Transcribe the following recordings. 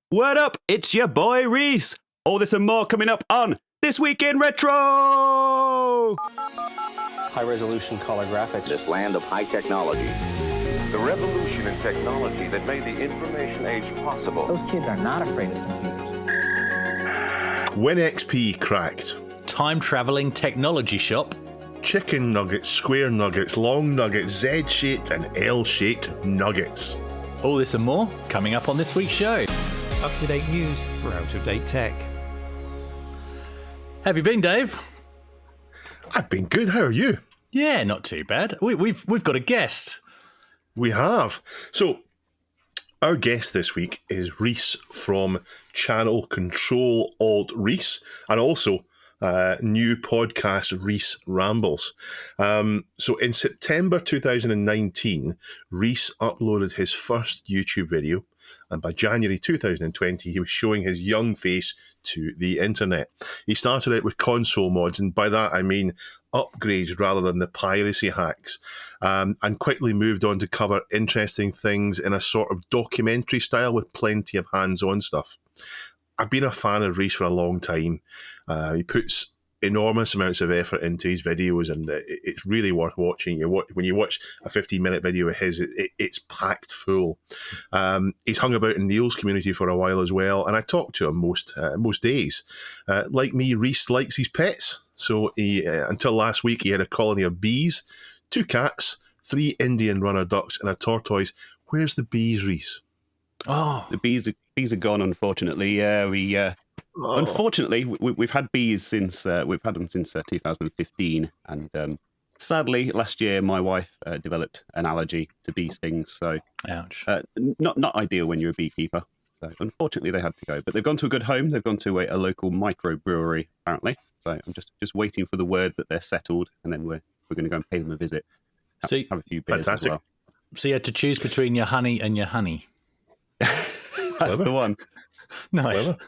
What up? It's your boy Reese. All this and more coming up on This Week in Retro! High-resolution color graphics. This land of high technology. The revolution in technology that made the information age possible. Those kids are not afraid of computers. WinXP Cracked. Time-traveling technology shop. Chicken nuggets, square nuggets, long nuggets, Z-shaped and L-shaped nuggets. All this and more coming up on this week's show. Up-to-date news for out-of-date tech. Have you been, Dave? I've been good. How are you? Yeah, not too bad. We've got a guest. We have. So, our guest this week is Reese from channel ctrl-alt-rees and also new podcast Reese Rambles. So in September 2019, Reese uploaded his first YouTube video, and by January 2020, he was showing his young face to the internet. He started out with console mods, and by that I mean upgrades rather than the piracy hacks, and quickly moved on to cover interesting things in a sort of documentary style with plenty of hands-on stuff. I've been a fan of Reese for a long time. He puts enormous amounts of effort into his videos, and it's really worth watching. When you watch a 15-minute video of his, it's packed full. He's hung about in Neil's community for a while as well, and I talk to him most days. Like me, Reese likes his pets, so he until last week he had a colony of bees, 2 cats, 3 Indian runner ducks, and a tortoise. Where's the bees, Reese? Oh, the bees are gone, unfortunately. Yeah, unfortunately, we've had bees since 2015, and sadly, last year my wife developed an allergy to bee stings. So, ouch. Not ideal when you're a beekeeper. So, unfortunately, they had to go, but they've gone to a good home. They've gone to a local microbrewery, apparently. So, I'm just waiting for the word that they're settled, and then we're going to go and pay them a visit. Have a few beers fantastic. as well. So you had to choose between your honey and your honey. That's the one. Nice. Clever.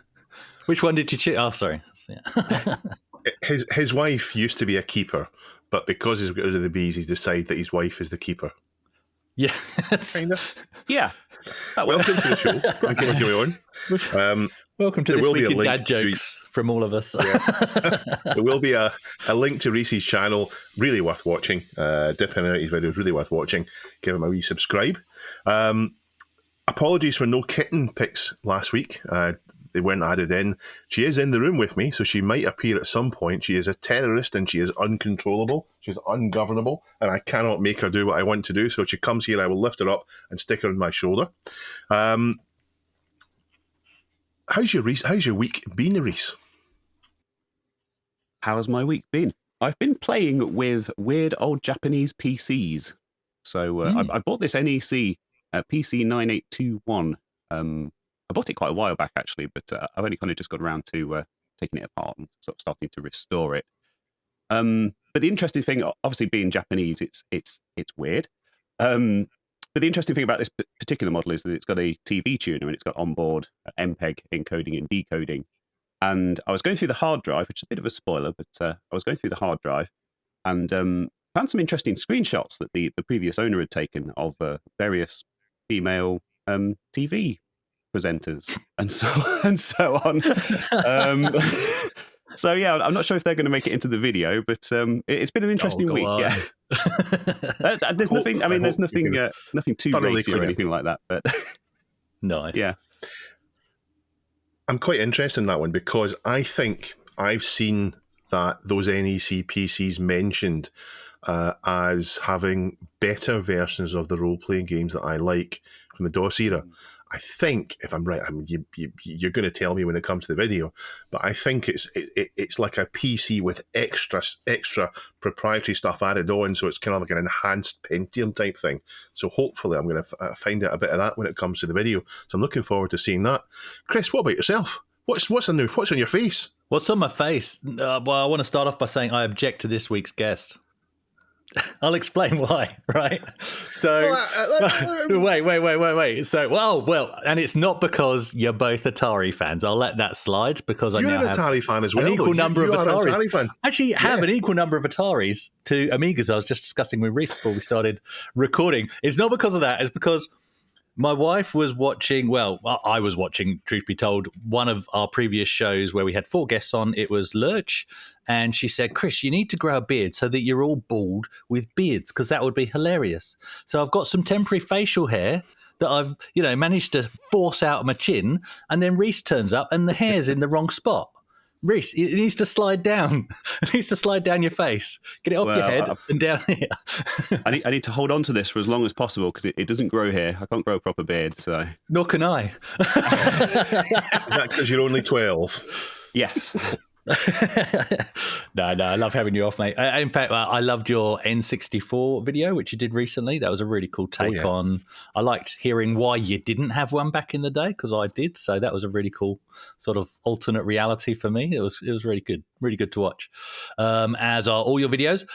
Which one did you choose? Oh, sorry. Yeah. His wife used to be a keeper, but because he's got rid of the bees, he's decided that his wife is the keeper. Yeah. Kind of. Yeah. Welcome to the show. Thank you for coming on. Welcome to there this will be week a in link dad jokes from all of us. There will be a link to Reese's channel. Really worth watching. Dipping out his videos, really worth watching. Give him a wee subscribe. Apologies for no kitten pics last week. They weren't added in. She is in the room with me, so she might appear at some point. She is a terrorist and she is uncontrollable. She's ungovernable, and I cannot make her do what I want to do. So if she comes here, I will lift her up and stick her on my shoulder. How's your week been, Reese? How's my week been? I've been playing with weird old Japanese PCs. So I bought this NEC PC 9821. I bought it quite a while back, actually, but I've only kind of just got around to taking it apart and sort of starting to restore it. But the interesting thing, obviously being Japanese, it's weird. But the interesting thing about this particular model is that it's got a TV tuner and it's got onboard MPEG encoding and decoding. And I was going through the hard drive, which is a bit of a spoiler, but I was going through the hard drive and found some interesting screenshots that the previous owner had taken of various female TV presenters and so on. So yeah, I'm not sure if they're going to make it into the video, but it's been an interesting week. On. Yeah, there's nothing. I mean, there's nothing too racy or anything like that. But Nice. Yeah, I'm quite interested in that one because I think I've seen that those NEC PCs mentioned as having better versions of the role-playing games that I like from the DOS era. I think, if I'm right, I mean, you're going to tell me when it comes to the video, but I think it's like a PC with extra proprietary stuff added on, so it's kind of like an enhanced Pentium type thing. So hopefully I'm going to find out a bit of that when it comes to the video. So I'm looking forward to seeing that. Chris, what about yourself? What's on your face? What's on my face? Well, I want to start off by saying I object to this week's guest. I'll explain why, right? So, wait. So, well, and it's not because you're both Atari fans. I'll let that slide because I you're now an have Atari fan as well. an equal number of Ataris. An Atari fan. Actually, have an equal number of Ataris to Amigas. I was just discussing with Reese before we started recording. It's not because of that. It's because My wife was watching, well, I was watching, truth be told, one of our previous shows where we had 4 guests on. It was Lurch. And she said, Chris, you need to grow a beard so that you're all bald with beards, because that would be hilarious. So I've got some temporary facial hair that I've, managed to force out of my chin. And then Reese turns up and the hair's in the wrong spot. Reese, it needs to slide down. It needs to slide down your face. Get it off your head and down here. I need to hold on to this for as long as possible because it doesn't grow here. I can't grow a proper beard, so. Nor can I. Is that because you're only 12? Yes. No, I love having you off, mate. In fact, I loved your N64 video, which you did recently. That was a really cool take on. I liked hearing why you didn't have one back in the day, because I did. So that was a really cool sort of alternate reality for me. It was really good to watch. As are all your videos.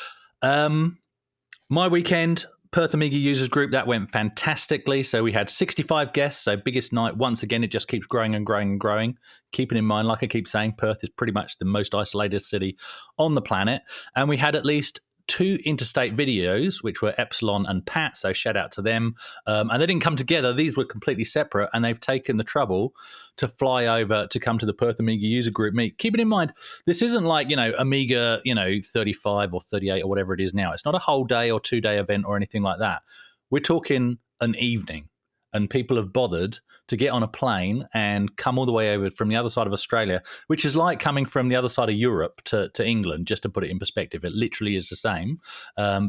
My weekend, Perth Amiga Users Group, that went fantastically. So we had 65 guests, so biggest night. Once again, it just keeps growing and growing and growing. Keeping in mind, like I keep saying, Perth is pretty much the most isolated city on the planet. And we had at least 2 interstate videos, which were Epsilon and Pat, so shout out to them. And they didn't come together. These were completely separate, and they've taken the trouble to fly over to come to the Perth Amiga User Group meet. Keeping in mind, this isn't like, Amiga, 35 or 38 or whatever it is now. It's not a whole day or 2-day event or anything like that. We're talking an evening, and people have bothered to get on a plane and come all the way over from the other side of Australia, which is like coming from the other side of Europe to England, just to put it in perspective. It literally is the same,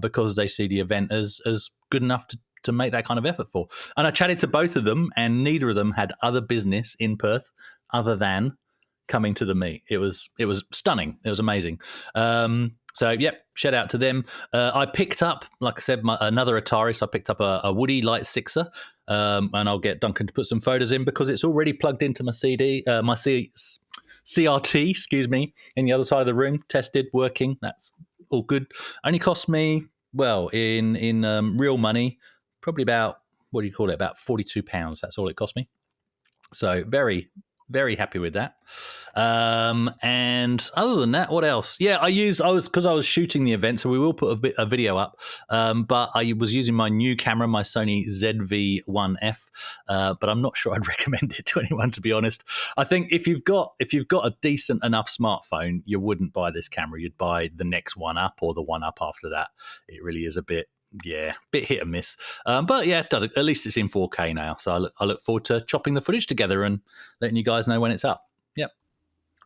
because they see the event as good enough to make that kind of effort for. And I chatted to both of them, and neither of them had other business in Perth other than coming to the meet. It was stunning. It was amazing. So, yep, shout out to them. I picked up, like I said, another Atari. So I picked up a Woody Light 6er, and I'll get Duncan to put some photos in because it's already plugged into my CRT, excuse me, in the other side of the room, tested, working. That's all good. Only cost me, well, in real money, probably about, about £42. That's all it cost me. So very, very happy with that. And other than that, what else? Yeah, I was shooting the event, so we will put a video up. But I was using my new camera, my Sony ZV-1F. But I'm not sure I'd recommend it to anyone, to be honest. I think if you've got a decent enough smartphone, you wouldn't buy this camera. You'd buy the next one up or the one up after that. It really is a bit hit and miss. But yeah, it does. At least it's in 4K now. So I look forward to chopping the footage together and letting you guys know when it's up. Yep.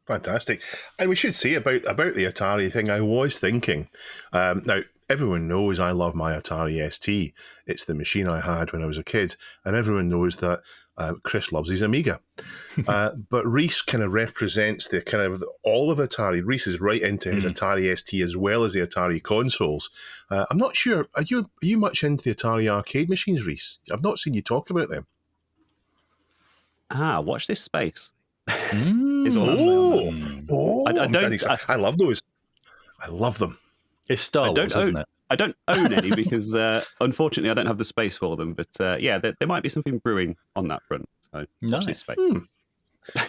Fantastic. And we should say about the Atari thing, I was thinking, now everyone knows I love my Atari ST. It's the machine I had when I was a kid. And everyone knows that Chris loves his Amiga. But Reese kind of represents the kind of all of Atari. Reese is right into his Atari ST as well as the Atari consoles. I'm not sure, are you much into the Atari arcade machines, Reese? I've not seen you talk about them. Watch this space. Is all I'm saying. I love those. I love them. It's Star Wars, isn't it? I don't own any because, unfortunately, I don't have the space for them. But there might be something brewing on that front. So watch this space.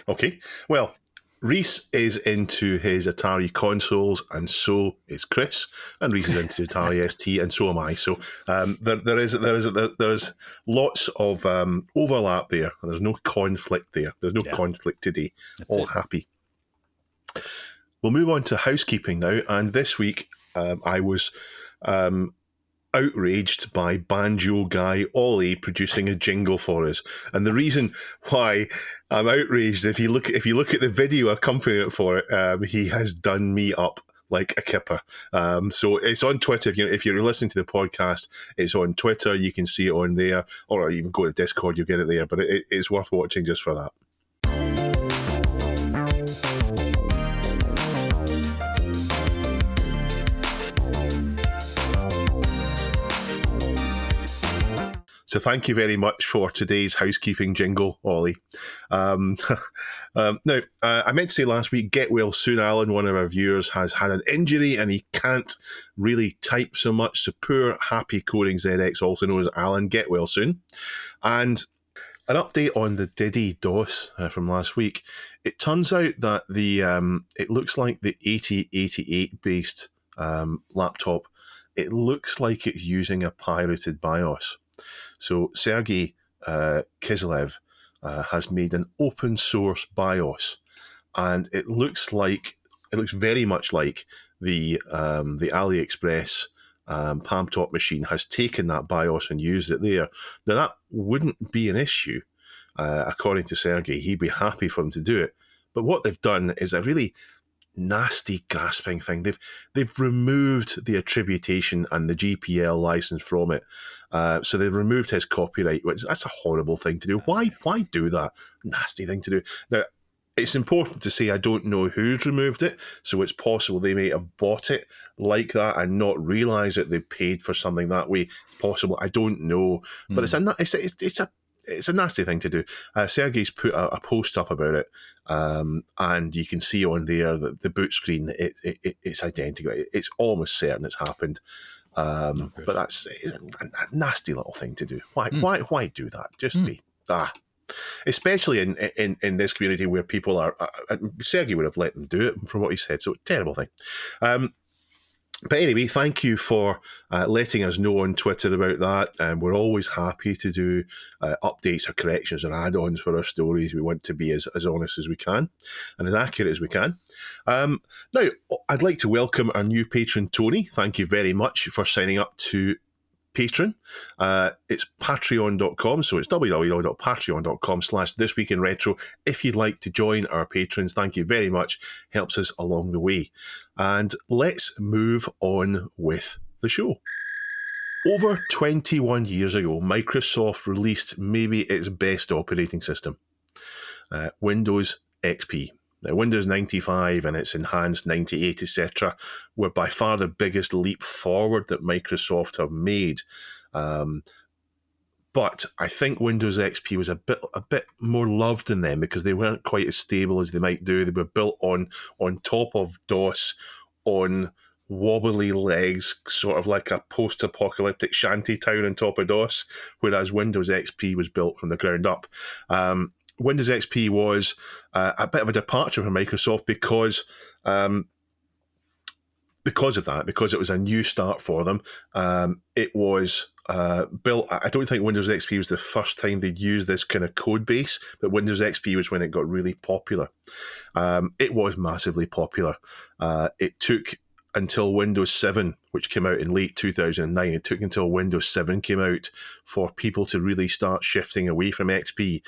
Okay. Well, Reese is into his Atari consoles, and so is Chris. And Reese is into Atari ST, and so am I. So there is lots of overlap there. There's no conflict there. There's no conflict today. All happy. We'll move on to housekeeping now. And this week, I was outraged by banjo guy Ollie producing a jingle for us. And the reason why I'm outraged, if you look at the video accompanying it for it, he has done me up like a kipper. So it's on Twitter. If you're listening to the podcast, it's on Twitter. You can see it on there, or even go to Discord, you'll get it there. But it's worth watching just for that. So thank you very much for today's housekeeping jingle, Ollie. Now, I meant to say last week, get well soon, Alan. One of our viewers has had an injury and he can't really type so much. So poor Happy Coding ZX, also known as Alan, get well soon. And an update on the Diddy DOS from last week. It turns out that it looks like the 8088 based laptop, it looks like it's using a pirated BIOS. So Sergey Kiselev has made an open source BIOS, and it looks very much like the AliExpress Palm Top machine has taken that BIOS and used it there. Now that wouldn't be an issue, according to Sergey. He'd be happy for them to do it. But what they've done is a really nasty grasping thing. They've removed the attribution and the GPL license from it. So they've removed his copyright, which that's a horrible thing to do. Why do that? Nasty thing to do. Now, it's important to say I don't know who's removed it, so it's possible they may have bought it like that and not realise that they paid for something that way. It's possible. I don't know, but it's a nasty thing to do. Sergey's put a post up about it, and you can see on there that the boot screen it's identical. It's almost certain it's happened, but that's a nasty little thing to do. Why do that? Just be especially in this community where people are. Sergey would have let them do it from what he said. So terrible thing. But anyway, thank you for letting us know on Twitter about that. And we're always happy to do updates or corrections or add-ons for our stories. We want to be as honest as we can and as accurate as we can. Now, I'd like to welcome our new patron, Tony. Thank you very much for signing up to Patreon. It's patreon.com, so it's www.patreon.com/thisweekinretro. If you'd like to join our patrons, thank you very much. Helps us along the way. And let's move on with the show. Over 21 years ago, Microsoft released maybe its best operating system, Windows XP. Now, Windows 95 and its enhanced 98, etc., were by far the biggest leap forward that Microsoft have made. But I think Windows XP was a bit more loved than them because they weren't quite as stable as they might do. They were built on top of DOS, on wobbly legs, sort of like a post-apocalyptic shanty town on top of DOS, whereas Windows XP was built from the ground up. Windows XP was a bit of a departure from Microsoft because of that, because it was a new start for them. It was built. I don't think Windows XP was the first time they'd used this kind of code base, but Windows XP was when it got really popular. It was massively popular. It took until Windows 7, which came out in late 2009, it took until Windows 7 came out for people to really start shifting away from XP.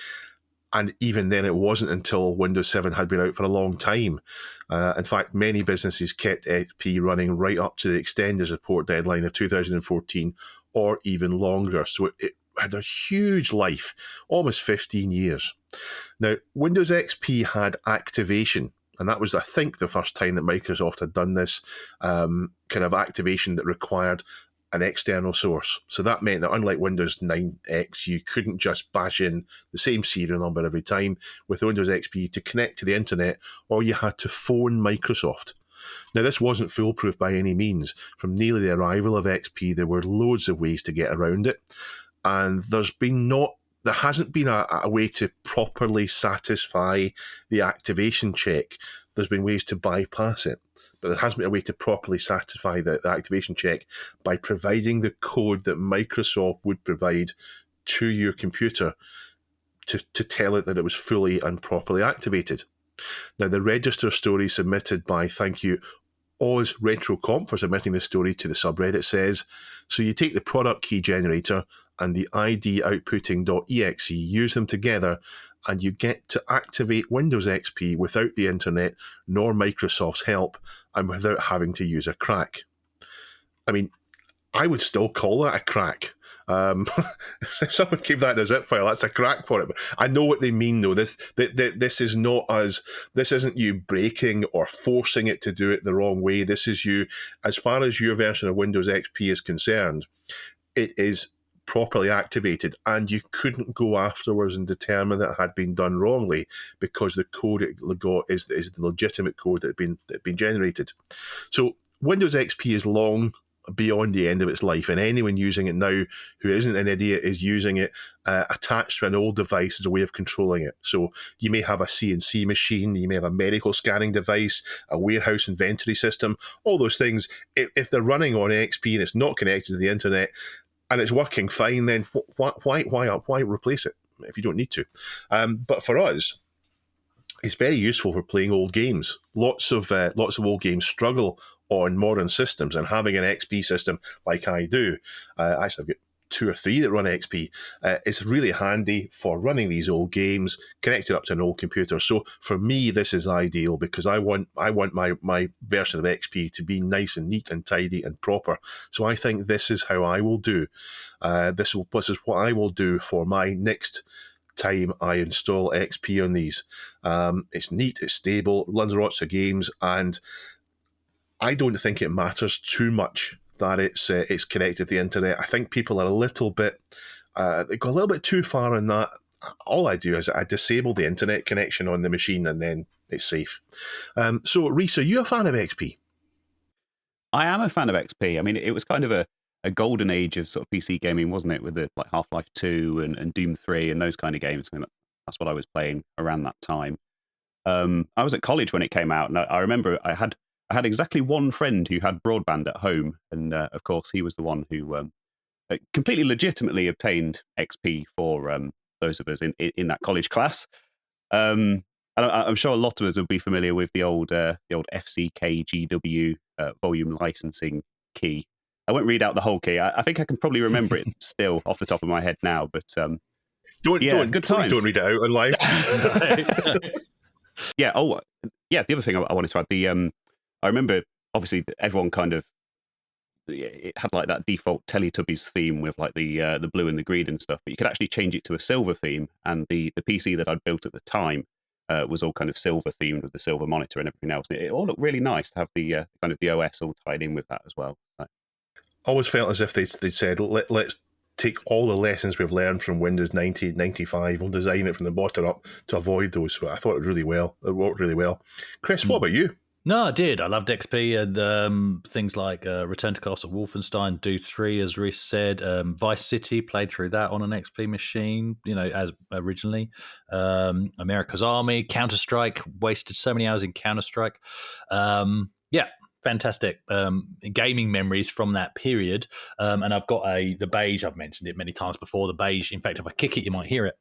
And even then, it wasn't until Windows 7 had been out for a long time. In fact, many businesses kept XP running right up to the extended support deadline of 2014 or even longer. So it had a huge life, almost 15 years. Now, Windows XP had activation. And that was, I think, the first time that Microsoft had done this kind of activation that required an external source. So that meant that unlike Windows 9X, you couldn't just bash in the same serial number every time. With Windows XP, to connect to the internet, or you had to phone Microsoft. Now, this wasn't foolproof by any means. From nearly the arrival of XP, there were loads of ways to get around it. And there hasn't been a way to properly satisfy the activation check. There's been ways to bypass it, but there hasn't been a way to properly satisfy the activation check by providing the code that Microsoft would provide to your computer to tell it that it was fully and properly activated. Now, the register story submitted by, thank you, Oz RetroComp for submitting this story to the subreddit says, so you take the product key generator and the ID outputting.exe, use them together, and you get to activate Windows XP without the internet nor Microsoft's help and without having to use a crack. I mean, I would still call that a crack. If someone gave that in a zip file, that's a crack for it. But I know what they mean, though. This isn't you breaking or forcing it to do it the wrong way. This is you, as far as your version of Windows XP is concerned, it is properly activated, and you couldn't go afterwards and determine that it had been done wrongly because the code it got is the legitimate code that had been generated. So Windows XP is long beyond the end of its life, and anyone using it now who isn't an idiot is using it attached to an old device as a way of controlling it. So you may have a CNC machine, you may have a medical scanning device, a warehouse inventory system, all those things. If they're running on XP and it's not connected to the internet, and it's working fine, then why replace it if you don't need to? But for us, it's very useful for playing old games. Lots of old games struggle on modern systems, and having an XP system like I do, actually I've got 2 or 3 that run XP, it's really handy for running these old games connected up to an old computer. So for me, this is ideal because I want my version of XP to be nice and neat and tidy and proper. So I think this is how I will do. This is what I will do for my next time I install XP on these. It's neat, it's stable, runs lots of games, and I don't think it matters too much that it's connected to the internet. I think people are a little bit, they go a little bit too far on that. All I do is I disable the internet connection on the machine, and then it's safe. So, Reese, are you a fan of XP? I am a fan of XP. I mean, it was kind of a golden age of sort of PC gaming, wasn't it? With the like Half-Life 2 and Doom 3 and those kind of games. I mean, that's what I was playing around that time. I was at college when it came out, and I remember I had exactly one friend who had broadband at home, and of course he was the one who completely legitimately obtained XP for those of us in that college class. And I'm sure a lot of us will be familiar with the old FCKGW volume licensing key. I won't read out the whole key. I think I can probably remember it still off the top of my head now. But don't read it out on live. Yeah. Oh, yeah. The other thing I wanted to add, I remember obviously everyone kind of, it had like that default Teletubbies theme with like the blue and the green and stuff, but you could actually change it to a silver theme. And the PC that I'd built at the time was all kind of silver themed with the silver monitor and everything else. It all looked really nice to have the kind of the OS all tied in with that as well. So. Always felt as if they said, let's take all the lessons we've learned from Windows 90, 95, we'll design it from the bottom up to avoid those. So I thought it worked really well. Chris, what about you? No, I did. I loved XP and things like Return to Castle Wolfenstein, Do 3, as Reese said, Vice City, played through that on an XP machine, as originally. America's Army, Counter-Strike, wasted so many hours in Counter-Strike. Yeah, fantastic gaming memories from that period. And I've got the beige, I've mentioned it many times before, the beige. In fact, if I kick it, you might hear it.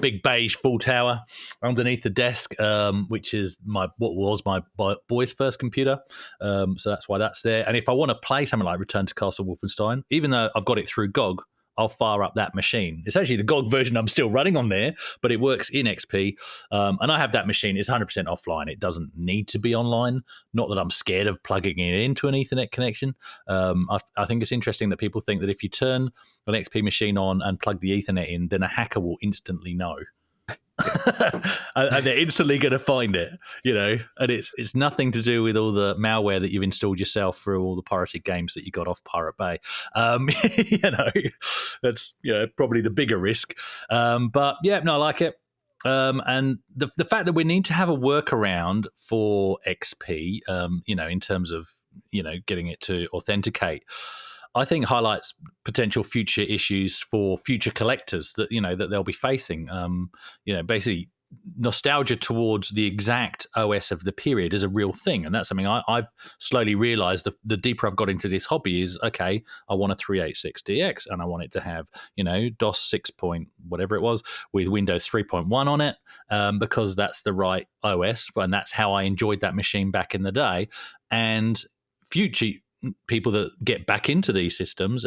Big beige full tower underneath the desk, which is what was my boy's first computer. So that's why that's there. And if I want to play something like Return to Castle Wolfenstein, even though I've got it through GOG, I'll fire up that machine. It's actually the GOG version I'm still running on there, but it works in XP. And I have that machine. It's 100% offline. It doesn't need to be online. Not that I'm scared of plugging it into an Ethernet connection. I think it's interesting that people think that if you turn an XP machine on and plug the Ethernet in, then a hacker will instantly know. And they're instantly going to find it, and it's nothing to do with all the malware that you've installed yourself through all the pirated games that you got off Pirate Bay. That's probably the bigger risk. But yeah, no, I like it. And the fact that we need to have a workaround for XP, in terms of getting it to authenticate, I think highlights potential future issues for future collectors that that they'll be facing. Basically, nostalgia towards the exact OS of the period is a real thing, and that's something I've slowly realised. The deeper I've got into this hobby is, okay, I want a 386DX, and I want it to have DOS 6 point whatever it was with Windows 3.1 on it, because that's the right OS, and that's how I enjoyed that machine back in the day. And future people that get back into these systems,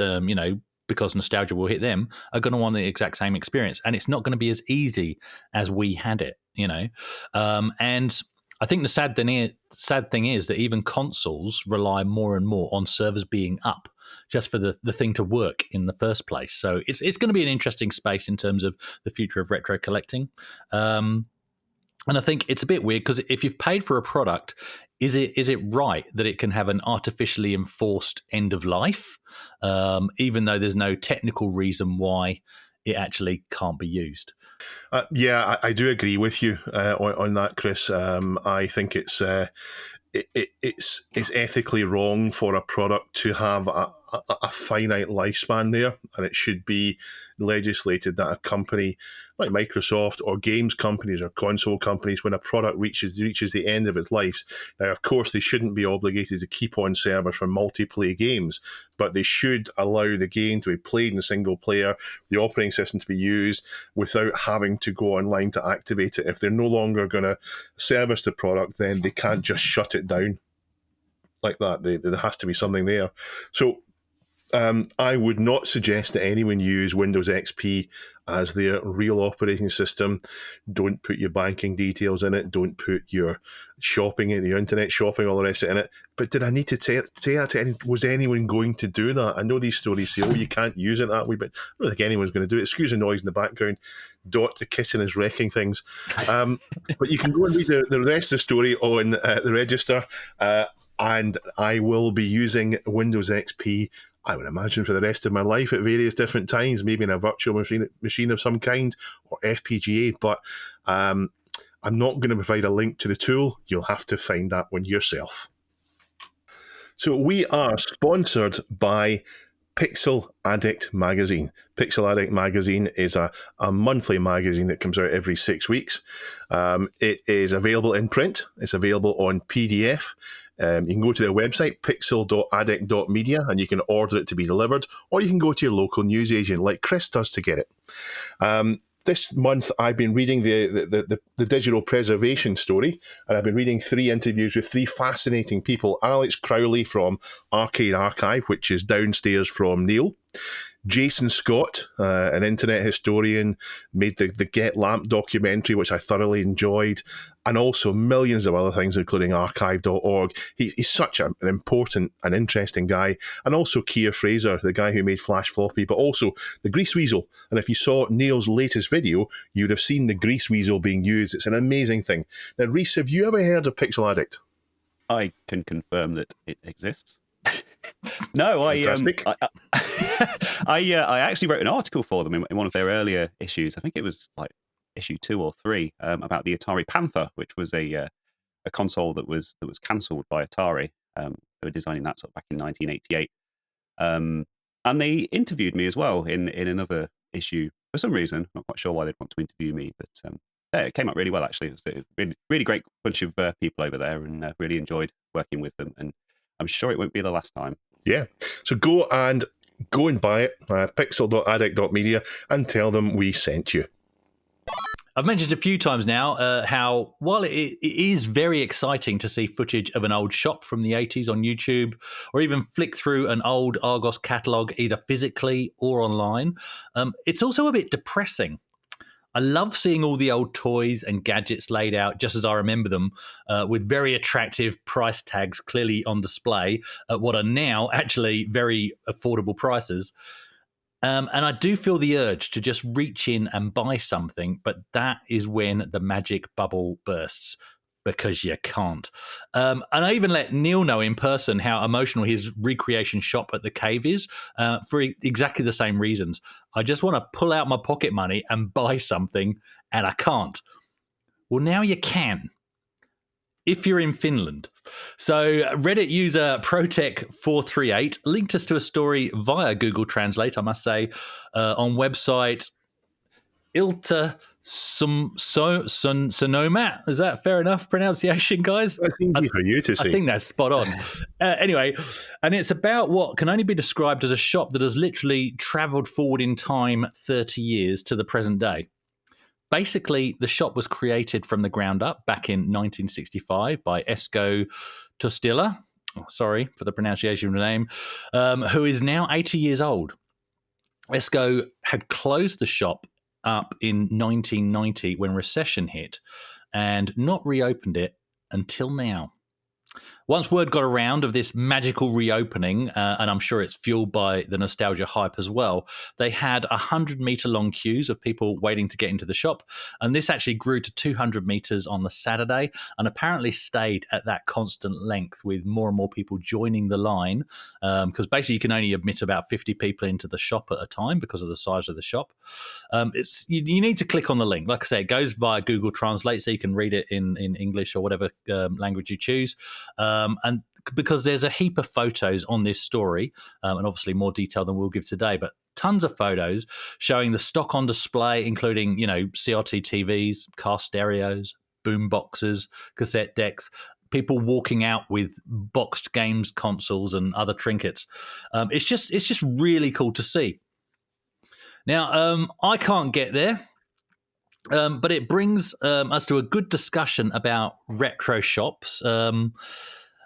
because nostalgia will hit them, are going to want the exact same experience, and it's not going to be as easy as we had it. And I think the sad thing is that even consoles rely more and more on servers being up just for the thing to work in the first place. So it's going to be an interesting space in terms of the future of retro collecting. And I think it's a bit weird because if you've paid for a product, is it right that it can have an artificially enforced end of life, even though there's no technical reason why it actually can't be used? Yeah, I do agree with you on that, Chris. I think it's ethically wrong for a product to have a finite lifespan there, and it should be legislated that a company like Microsoft or games companies or console companies, when a product reaches the end of its life, now of course they shouldn't be obligated to keep on servers for multiplayer games, but they should allow the game to be played in single player, the operating system to be used without having to go online to activate it. If they're no longer going to service the product, then they can't just shut it down like that. There has to be something there. So I would not suggest that anyone use Windows XP as their real operating system. Don't put your banking details in it. Don't put your shopping in, your internet shopping, all the rest of it in it. But did I need to say that to anyone? Was anyone going to do that? I know these stories say, oh, you can't use it that way, but I don't think anyone's going to do it. Excuse the noise in the background. Dot the kitchen is wrecking things. But you can go and read the rest of the story on the Register, and I will be using Windows XP, I would imagine, for the rest of my life at various different times, maybe in a virtual machine of some kind or FPGA, but I'm not going to provide a link to the tool. You'll have to find that one yourself. So we are sponsored by Pixel Addict Magazine. Pixel Addict Magazine is a monthly magazine that comes out every 6 weeks. It is available in print. It's available on PDF. You can go to their website, pixel.addict.media, and you can order it to be delivered, or you can go to your local newsagent like Chris does to get it. This month, I've been reading the digital preservation story, and I've been reading 3 interviews with 3 fascinating people. Alex Crowley from Arcade Archive, which is downstairs from Neil. Jason Scott, an internet historian, made the Get Lamp documentary, which I thoroughly enjoyed, and also millions of other things, including archive.org. He's such an important and interesting guy. And also Keir Fraser, the guy who made Flash Floppy, but also the Grease Weasel. And if you saw Neil's latest video, you'd have seen the Grease Weasel being used. It's an amazing thing. Now, Reese, have you ever heard of Pixel Addict? I can confirm that it exists. No, I actually wrote an article for them in one of their earlier issues. I think it was like issue 2 or 3 about the Atari Panther, which was a console that was cancelled by Atari. They were designing that sort of back in 1988, and they interviewed me as well in another issue for some reason. I'm not quite sure why they'd want to interview me, but yeah, it came out really well actually. It was a really, really great bunch of people over there, and really enjoyed working with them. And I'm sure it won't be the last time. Yeah. So go and buy it, pixel.addict.media, and tell them we sent you. I've mentioned a few times now how, while it is very exciting to see footage of an old shop from the 80s on YouTube, or even flick through an old Argos catalogue either physically or online, it's also a bit depressing. I love seeing all the old toys and gadgets laid out just as I remember them, with very attractive price tags clearly on display at what are now actually very affordable prices. And I do feel the urge to just reach in and buy something, but that is when the magic bubble bursts, because you can't. And I even let Neil know in person how emotional his recreation shop at the Cave is, for exactly the same reasons. I just want to pull out my pocket money and buy something, and I can't. Well, now you can, if you're in Finland. So Reddit user Protech438 linked us to a story via Google Translate, I must say, on website Ilta Sonoma. Is that fair enough pronunciation, guys? That's easy for you to say. I think that's spot on. Anyway, and it's about what can only be described as a shop that has literally travelled forward in time 30 years to the present day. Basically, the shop was created from the ground up back in 1965 by Esko Tostila, sorry for the pronunciation of the name, who is now 80 years old. Esko had closed the shop up in 1990 when recession hit, and not reopened it until now. Once word got around of this magical reopening, and I'm sure it's fueled by the nostalgia hype as well, they had 100-meter long queues of people waiting to get into the shop, and this actually grew to 200 meters on the Saturday, and apparently stayed at that constant length with more and more people joining the line, because basically you can only admit about 50 people into the shop at a time because of the size of the shop. You need to click on the link. Like I say, it goes via Google Translate, so you can read it in English or whatever language you choose. And because there's a heap of photos on this story, and obviously more detail than we'll give today, but tons of photos showing the stock on display, including, CRT TVs, car stereos, boom boxes, cassette decks, people walking out with boxed games consoles and other trinkets. It's just really cool to see. Now, I can't get there. But it brings us to a good discussion about retro shops.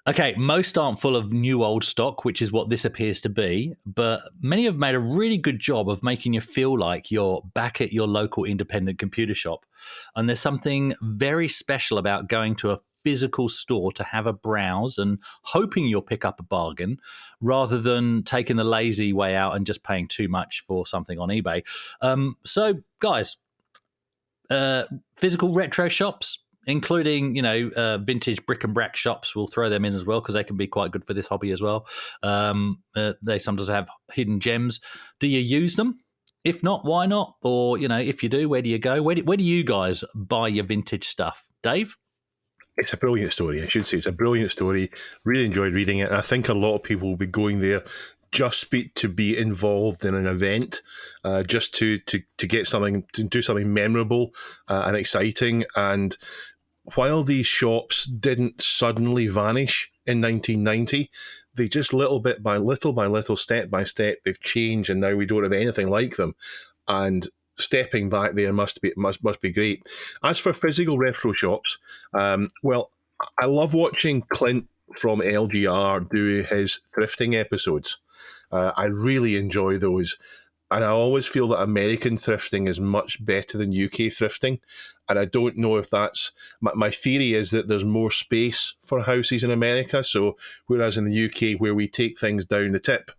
Okay, most aren't full of new old stock, which is what this appears to be, but many have made a really good job of making you feel like you're back at your local independent computer shop. And there's something very special about going to a physical store to have a browse and hoping you'll pick up a bargain rather than taking the lazy way out and just paying too much for something on eBay. So, guys, physical retro shops, including vintage brick and brack shops, we'll throw them in as well because they can be quite good for this hobby as well. They sometimes have hidden gems. Do you use them? If not, why not? Or if you do, where do you go? Where do you guys buy your vintage stuff? Dave? It's a brilliant story. I should say it's a brilliant story. Really enjoyed reading it. And I think a lot of people will be going there just to be involved in an event, just to get something, to do something memorable and exciting. And while these shops didn't suddenly vanish in 1990, they just little by little, step by step, they've changed, and now we don't have anything like them. And stepping back there must be great. As for physical retro shops, well, I love watching Clint from LGR do his thrifting episodes. I really enjoy those. And I always feel that American thrifting is much better than UK thrifting. And I don't know if that's... My theory is that there's more space for houses in America. So whereas in the UK, where we take things down the tip,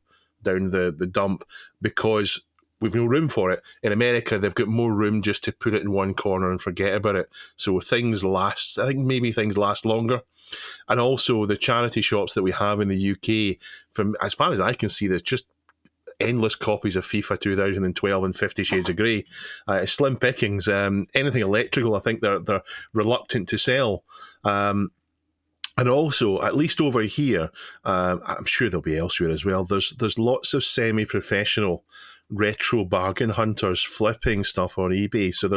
down the dump, because we've no room for it, in America, they've got more room just to put it in one corner and forget about it. So things last... I think maybe things last longer. And also the charity shops that we have in the UK, from as far as I can see, there's just endless copies of FIFA 2012 and 50 Shades of Grey. Slim pickings. Anything electrical, I think they're reluctant to sell. And also, at least over here, I'm sure there'll be elsewhere as well, there's lots of semi-professional retro bargain hunters flipping stuff on eBay. So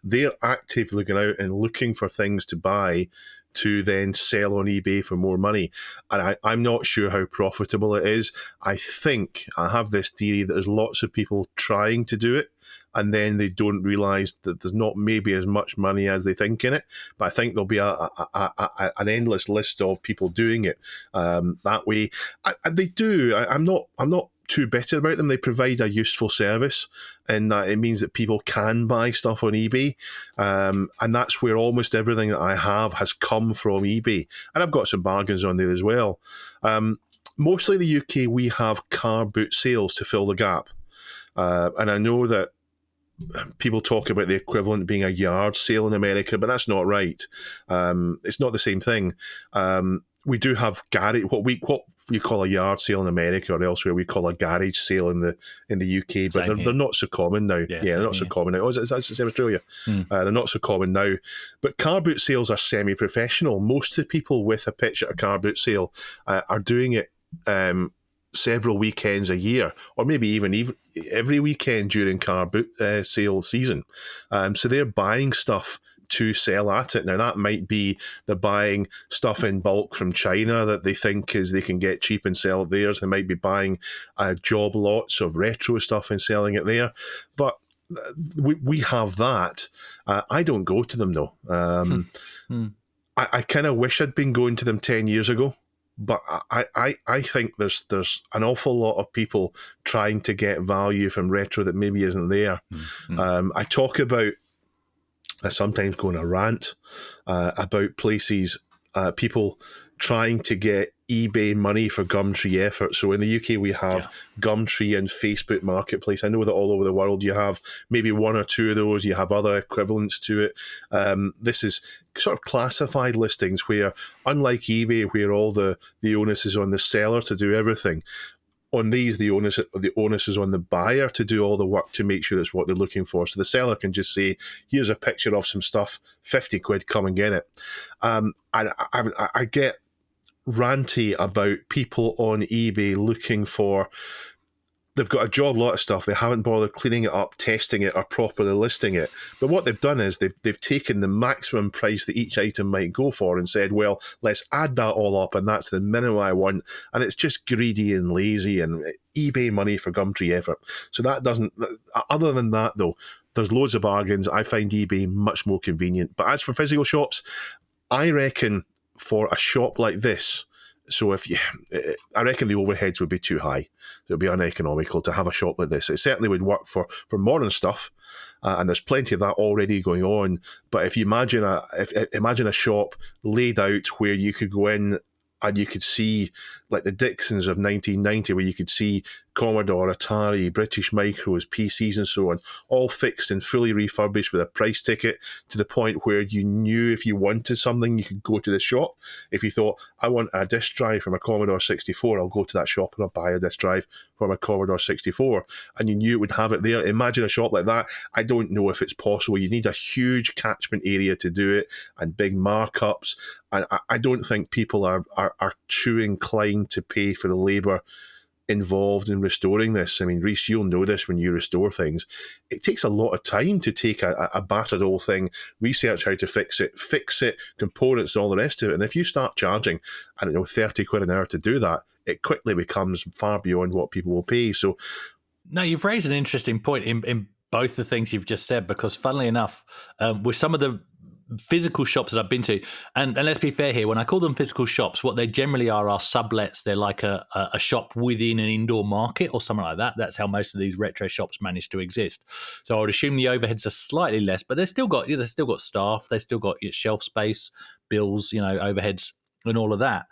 they're actively going out and looking for things to buy to then sell on eBay for more money. And I'm not sure how profitable it is. I think I have this theory that there's lots of people trying to do it, and then they don't realise that there's not maybe as much money as they think in it. But I think there'll be an endless list of people doing it that way. They do. I'm not too bitter about them. They provide a useful service, and it means that people can buy stuff on eBay, and that's where almost everything that I have has come from eBay, and I've got some bargains on there as well. Mostly in the UK, we have car boot sales to fill the gap, and I know that people talk about the equivalent being a yard sale in America, but that's not right. It's not the same thing. We do have what we call a yard sale in America, or elsewhere we call a garage sale in the UK, but they're not so common now. Yeah, they're not so common now. It's Australia. They're not so common now. But car boot sales are semi-professional. Most of the people with a pitch at a car boot sale are doing it several weekends a year, or maybe even every weekend during car boot sale season. So they're buying stuff to sell at it. Now, that might be they're buying stuff in bulk from China that they think they can get cheap and sell it theirs. They might be buying job lots of retro stuff and selling it there. But we have that. I don't go to them, though. I kind of wish I'd been going to them 10 years ago. But I think there's an awful lot of people trying to get value from retro that maybe isn't there. I talk about... I sometimes go on a rant about places, people trying to get eBay money for Gumtree effort. So in the UK, we have Gumtree and Facebook Marketplace. I know that all over the world you have maybe one or two of those. You have other equivalents to it. This is sort of classified listings where, unlike eBay, where all the onus is on the seller to do everything, on these, the onus is on the buyer to do all the work to make sure that's what they're looking for. So the seller can just say, here's a picture of some stuff, 50 quid, come and get it. And I get ranty about people on eBay looking for. They've got a job lot of stuff. They haven't bothered cleaning it up, testing it, or properly listing it. But what they've done is they've taken the maximum price that each item might go for and said, well, let's add that all up, and that's the minimum I want. And it's just greedy and lazy and eBay money for Gumtree effort. So that doesn't. Other than that, though, there's loads of bargains. I find eBay much more convenient. But as for physical shops, I reckon for a shop like this. So I reckon the overheads would be too high. It would be uneconomical to have a shop like this. It certainly would work for modern stuff, and there's plenty of that already going on. But if you imagine a shop laid out where you could go in and you could see like the Dixons of 1990, where you could see Commodore, Atari, British Micros, PCs and so on, all fixed and fully refurbished with a price ticket, to the point where you knew if you wanted something, you could go to the shop. If you thought, I want a disk drive from a Commodore 64, I'll go to that shop and I'll buy a disk drive from a Commodore 64. And you knew it would have it there. Imagine a shop like that. I don't know if it's possible. You need a huge catchment area to do it and big markups. And I don't think people are too inclined to pay for the labour involved in restoring this. I mean, Reese, you'll know this when you restore things. It takes a lot of time to take a battered old thing, research how to fix it, components and all the rest of it. And if you start charging, I don't know, 30 quid an hour to do that, it quickly becomes far beyond what people will pay. So, no, you've raised an interesting point in both the things you've just said, because funnily enough, with some of the physical shops that I've been to, and let's be fair here, when I call them physical shops, what they generally are sublets. They're like a shop within an indoor market or something like that. That's how most of these retro shops manage to exist. So I would assume the overheads are slightly less, but they've still got staff, they've still got shelf space, bills, overheads and all of that.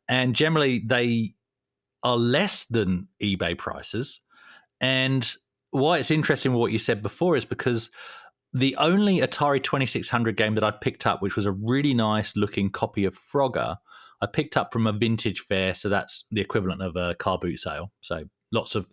And generally they are less than eBay prices. And why it's interesting with what you said before is because the only Atari 2600 game that I've picked up, which was a really nice looking copy of Frogger, I picked up from a vintage fair. So that's the equivalent of a car boot sale. So lots of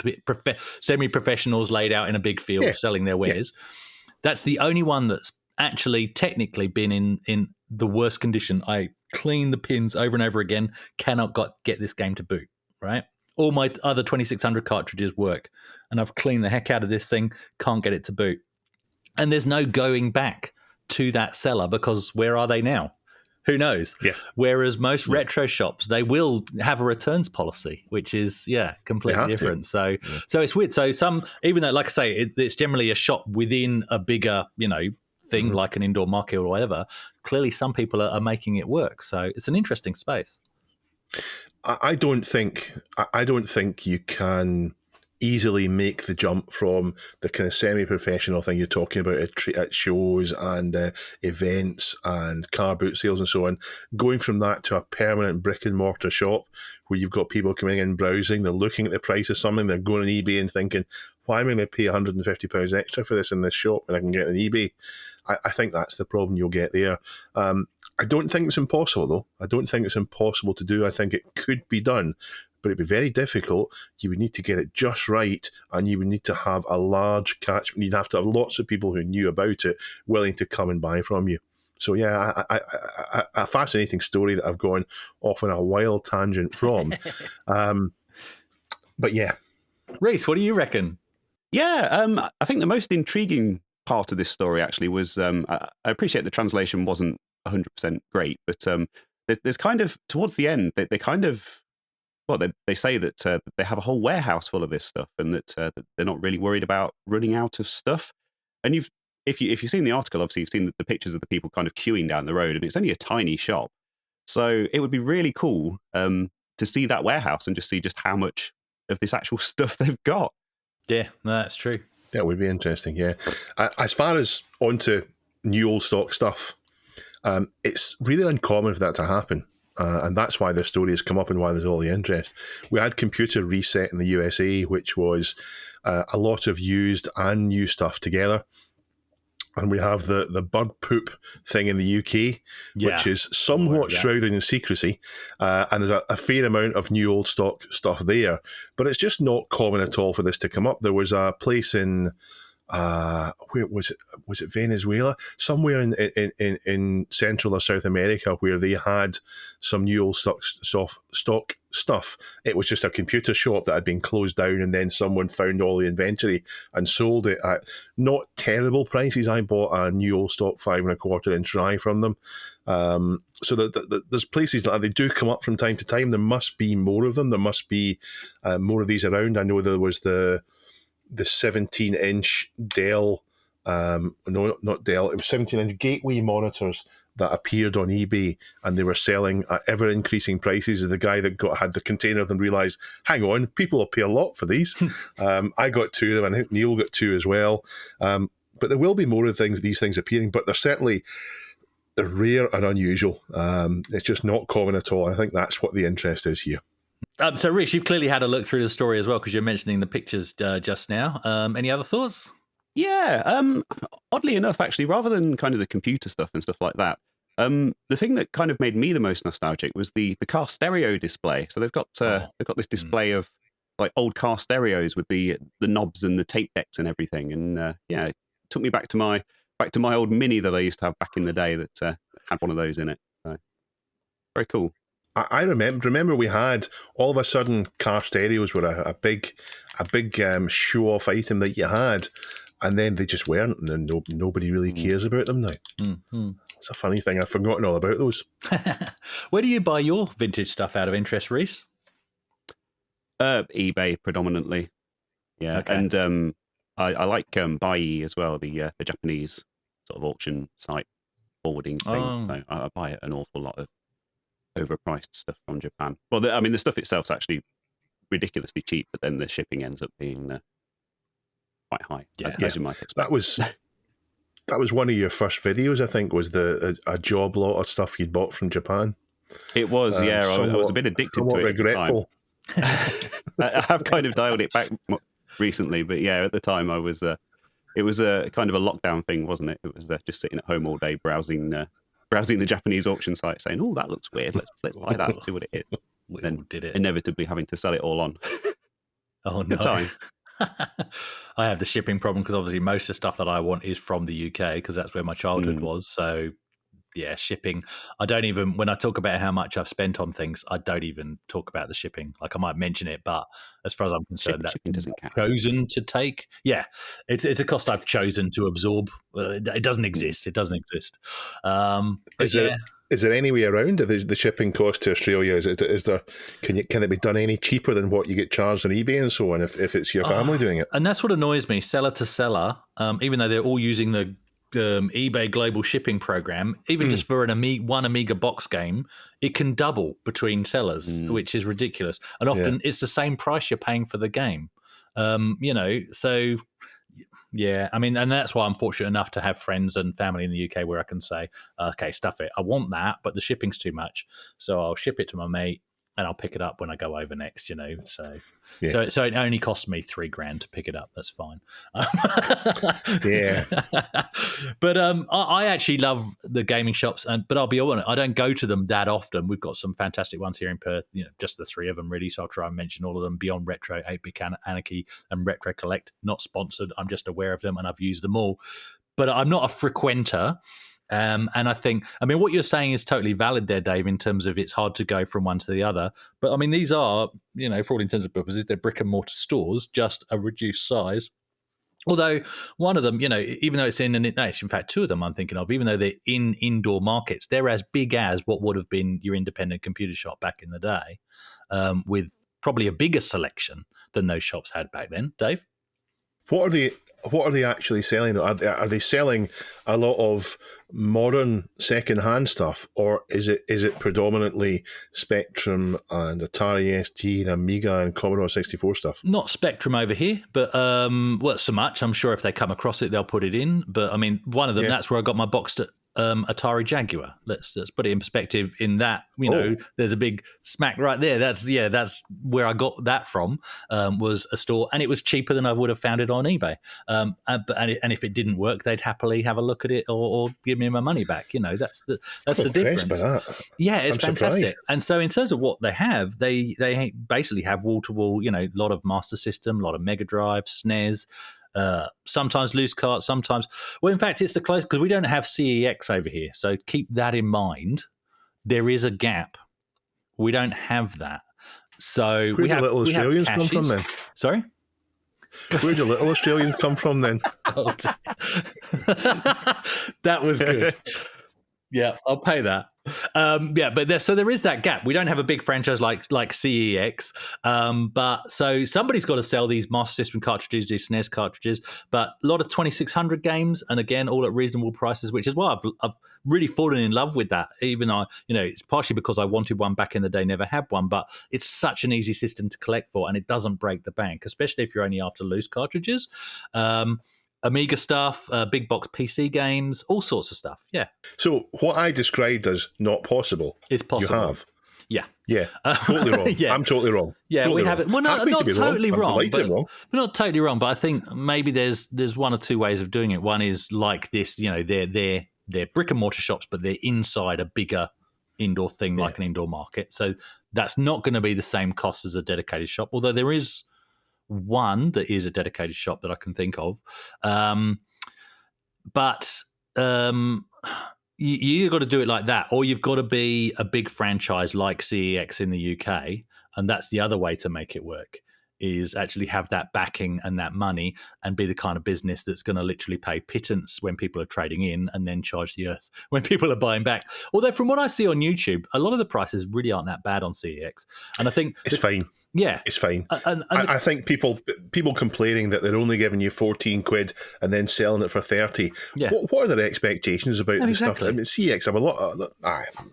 semi-professionals laid out in a big field selling their wares. Yeah. That's the only one that's actually technically been in the worst condition. I cleaned the pins over and over again, cannot get this game to boot, right? All my other 2600 cartridges work, and I've cleaned the heck out of this thing, can't get it to boot. And there's no going back to that seller, because where are they now? Who knows? Yeah. Whereas most retro shops, they will have a returns policy, which is completely different. So it's weird. So even though, like I say, it's generally a shop within a bigger thing like an indoor market or whatever. Clearly, some people are making it work. So it's an interesting space. I don't think you can easily make the jump from the kind of semi-professional thing you're talking about at shows and events and car boot sales and so on, going from that to a permanent brick and mortar shop where you've got people coming in browsing, they're looking at the price of something, they're going on eBay and thinking, why am I going to pay £150 extra for this in this shop when I can get it on eBay? I think that's the problem you'll get there. I don't think it's impossible, though. I don't think it's impossible to do. I think it could be done, but it'd be very difficult. You would need to get it just right, and you would need to have a large catchment. You'd have to have lots of people who knew about it willing to come and buy from you. So, a fascinating story that I've gone off on a wild tangent from. But yeah. Reese, what do you reckon? Yeah, I think the most intriguing part of this story actually was, I appreciate the translation wasn't 100% great, but there's kind of, towards the end, they kind of, they say that they have a whole warehouse full of this stuff, and that they're not really worried about running out of stuff. And if you've seen the article, obviously you've seen the pictures of the people kind of queuing down the road, and it's only a tiny shop. So it would be really cool to see that warehouse and just see just how much of this actual stuff they've got. Yeah, no, that's true. That would be interesting, yeah. As far as onto new old stock stuff, it's really uncommon for that to happen. And that's why this story has come up and why there's all the interest. We had Computer Reset in the USA, which was a lot of used and new stuff together. And we have the bird poop thing in the UK, which is somewhat shrouded in secrecy. And there's a fair amount of new old stock stuff there. But it's just not common at all for this to come up. There was a place in where was it? Was it Venezuela? Somewhere in Central or South America, where they had some new old stock stuff. It was just a computer shop that had been closed down, and then someone found all the inventory and sold it at not terrible prices. I bought a new old stock 5.25 inch drive from them. So there's places that they do come up from time to time. There must be more of them. There must be more of these around. I know there was the 17-inch Dell, no, not Dell, it was 17-inch Gateway monitors that appeared on eBay, and they were selling at ever-increasing prices. The guy that had the container of them realised, hang on, people will pay a lot for these. I got 2 of them, and I think Neil got 2 as well. But there will be more of these things appearing, but they're rare and unusual. It's just not common at all. I think that's what the interest is here. So, Rich, you've clearly had a look through the story as well, because you're mentioning the pictures just now. Any other thoughts? Yeah, oddly enough, actually, rather than kind of the computer stuff and stuff like that, the thing that kind of made me the most nostalgic was the car stereo display. So they've got this display of like old car stereos with the knobs and the tape decks and everything, and it took me back to my old Mini that I used to have back in the day that had one of those in it. So, very cool. I remember we had, all of a sudden, car stereos were a big show-off item that you had, and then they just weren't, and nobody really cares about them now. Mm-hmm. It's a funny thing. I've forgotten all about those. Where do you buy your vintage stuff out of interest, Reese? eBay predominantly. Yeah, okay. And I like Buy as well, the Japanese sort of auction site forwarding thing. So I buy an awful lot of overpriced stuff from Japan. Well, the stuff itself's actually ridiculously cheap, but then the shipping ends up being quite high, as you might expect. That was one of your first videos, I think, was a job lot of stuff you'd bought from Japan. It was, I was a bit addicted to it. Regretful. At the time. I have kind of dialed it back recently, but yeah, at the time I was. It was a kind of a lockdown thing, wasn't it? It was just sitting at home all day browsing the Japanese auction site, saying, "Oh, that looks weird. Let's buy that and see what it is." Then did it inevitably having to sell it all on. Oh no! Good times. I have the shipping problem because obviously most of the stuff that I want is from the UK because that's where my childhood was. So yeah, shipping. I don't even, when I talk about how much I've spent on things, I don't even talk about the shipping. Like I might mention it, but as far as I'm concerned, shipping doesn't count. Chosen to take. Yeah, it's a cost I've chosen to absorb. It doesn't exist. It doesn't exist. Is there any way around the shipping cost to Australia? Can it be done any cheaper than what you get charged on eBay and so on if it's your family doing it? And that's what annoys me, seller to seller. Even though they're all using the eBay global shipping program, even just for one Amiga box game, it can double between sellers, which is ridiculous. And often it's the same price you're paying for the game. So. Yeah, and that's why I'm fortunate enough to have friends and family in the UK where I can say, okay, stuff it. I want that, but the shipping's too much. So I'll ship it to my mate and I'll pick it up when I go over next, So so it only cost me $3,000 to pick it up. That's fine. Yeah. But I actually love the gaming shops, but I'll be honest, I don't go to them that often. We've got some fantastic ones here in Perth, just the 3 of them really. So I'll try and mention all of them: Beyond Retro, 8-Bit Anarchy, and Retro Collect. Not sponsored. I'm just aware of them and I've used them all. But I'm not a frequenter. And I think, what you're saying is totally valid there, Dave, in terms of it's hard to go from one to the other. But these are, for all intents and purposes, they're brick and mortar stores, just a reduced size. Although one of them, even though it's in fact 2 of them I'm thinking of, even though they're in indoor markets, they're as big as what would have been your independent computer shop back in the day, with probably a bigger selection than those shops had back then. Dave? What are they actually selling? Are they selling a lot of modern second-hand stuff, or is it predominantly Spectrum and Atari ST and Amiga and Commodore 64 stuff? Not Spectrum over here, but so much. I'm sure if they come across it, they'll put it in. But one of them, that's where I got my boxed Atari Jaguar. Let's put it in perspective. In that, there's a big smack right there. That's where I got that from. Was a store, and it was cheaper than I would have found it on eBay. And if it didn't work, they'd happily have a look at it or give me my money back. That's the difference. By that. Yeah, it's I'm fantastic. surprised. And so in terms of what they have, they basically have wall to wall. A lot of Master System, a lot of Mega Drive, SNES. sometimes loose carts, sometimes. Well, in fact, it's the close because we don't have CEX over here. So keep that in mind. There is a gap. We don't have that. So where do little Australians come from then? Sorry? Where do little Australians come from then? Oh, that was good. Yeah, I'll pay that. But there is that gap. We don't have a big franchise like CEX, but so somebody's got to sell these Master System cartridges, these SNES cartridges. But a lot of 2600 games, and again, all at reasonable prices, which is why I've really fallen in love with that. Even it's partially because I wanted one back in the day, never had one, but it's such an easy system to collect for, and it doesn't break the bank, especially if you're only after loose cartridges. Amiga stuff, big box PC games, all sorts of stuff. Yeah. So what I described as not possible, it's possible. You have. Yeah. Yeah. Totally wrong. Yeah. I'm totally wrong. Yeah, totally we have wrong. it. Well, not totally wrong. We're not totally wrong, but I think maybe there's one or two ways of doing it. One is like this, they're brick and mortar shops, but they're inside a bigger indoor thing, like an indoor market. So that's not going to be the same cost as a dedicated shop, although there is one that is a dedicated shop that I can think of. But you got to do it like that, or you've got to be a big franchise like CEX in the UK, and that's the other way to make it work, is actually have that backing and that money and be the kind of business that's going to literally pay pittance when people are trading in and then charge the earth when people are buying back. Although from what I see on YouTube, a lot of the prices really aren't that bad on CEX. And I think it's fine. Yeah. It's fine. I think people complaining that they're only giving you 14 quid and then selling it for 30. Yeah. What are their expectations about this stuff? I mean, CX have a lot of...